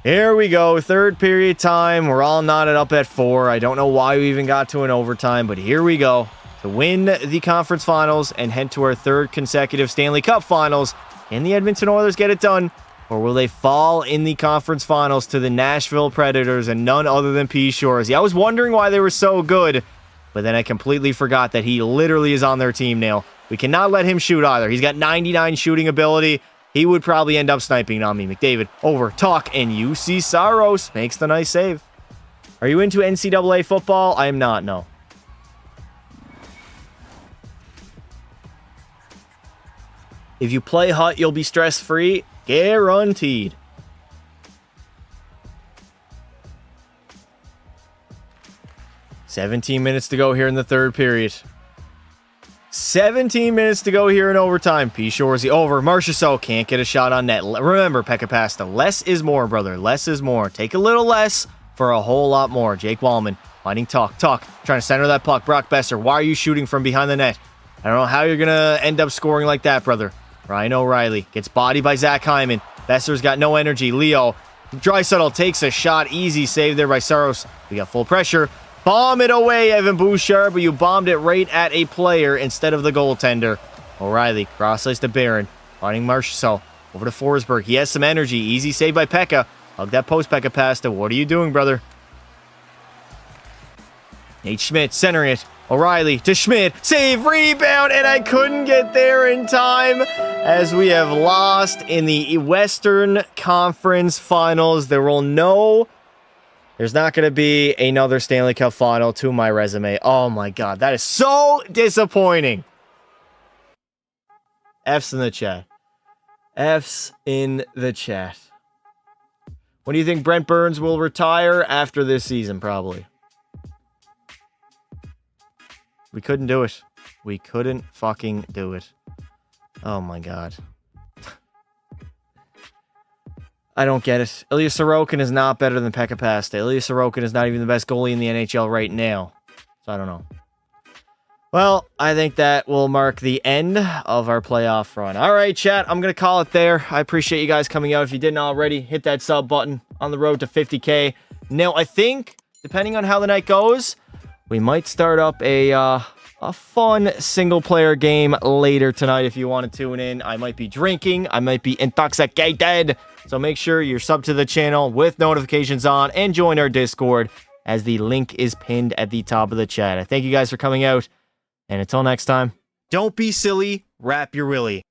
Here we go. Third period time. We're all knotted up at 4. I don't know why we even got to an overtime, but here we go. To win the conference finals and head to our third consecutive Stanley Cup Finals. Can the Edmonton Oilers get it done? Or will they fall in the conference finals to the Nashville Predators and none other than P. Shorzy? I was wondering why they were so good, but then I completely forgot that he literally is on their team now. We cannot let him shoot either. He's got 99 shooting ability. He would probably end up sniping on me. McDavid over, talk, and UC Saros makes the nice save. Are you into NCAA football? I am not, no. If you play hut, you'll be stress-free. Guaranteed. "17 minutes to go here in the third period. 17 minutes to go here in overtime. P. Shorzy over. Marchessault can't get a shot on net. Remember, Pekka Pasta, less is more, brother. Less is more. Take a little less for a whole lot more. Jake Wallman finding Talk. Trying to center that puck. Brock Besser, why are you shooting from behind the net? I don't know how you're going to end up scoring like that, brother. Ryan O'Reilly gets bodied by Zach Hyman. Besser's got no energy. Leo Draisaitl takes a shot. Easy save there by Saros. We got full pressure. Bomb it away, Evan Bouchard, but you bombed it right at a player instead of the goaltender. O'Reilly, cross ice to Barron. Finding Marchessault. Over to Forsberg. He has some energy. Easy save by Pekka. Hug that post, Pekka Pasta. What are you doing, brother? Nate Schmidt centering it. O'Reilly to Schmidt. Save, rebound, and I couldn't get there in time as we have lost in the Western Conference Finals. There's not going to be another Stanley Cup Final to my resume. Oh my God, that is so disappointing. F's in the chat. F's in the chat. When do you think Brent Burns will retire? After this season, probably. We couldn't do it. We couldn't fucking do it. Oh my God. I don't get it. Ilya Sorokin is not better than Pekka Pasta. Ilya Sorokin is not even the best goalie in the NHL right now. So I don't know. Well, I think that will mark the end of our playoff run. All right, chat. I'm going to call it there. I appreciate you guys coming out. If you didn't already, hit that sub button on the road to 50K. Now, I think, depending on how the night goes, we might start up a fun single-player game later tonight if you want to tune in. I might be drinking. I might be intoxicated. So make sure you're subbed to the channel with notifications on and join our Discord as the link is pinned at the top of the chat. I thank you guys for coming out. And until next time, don't be silly, wrap your willy.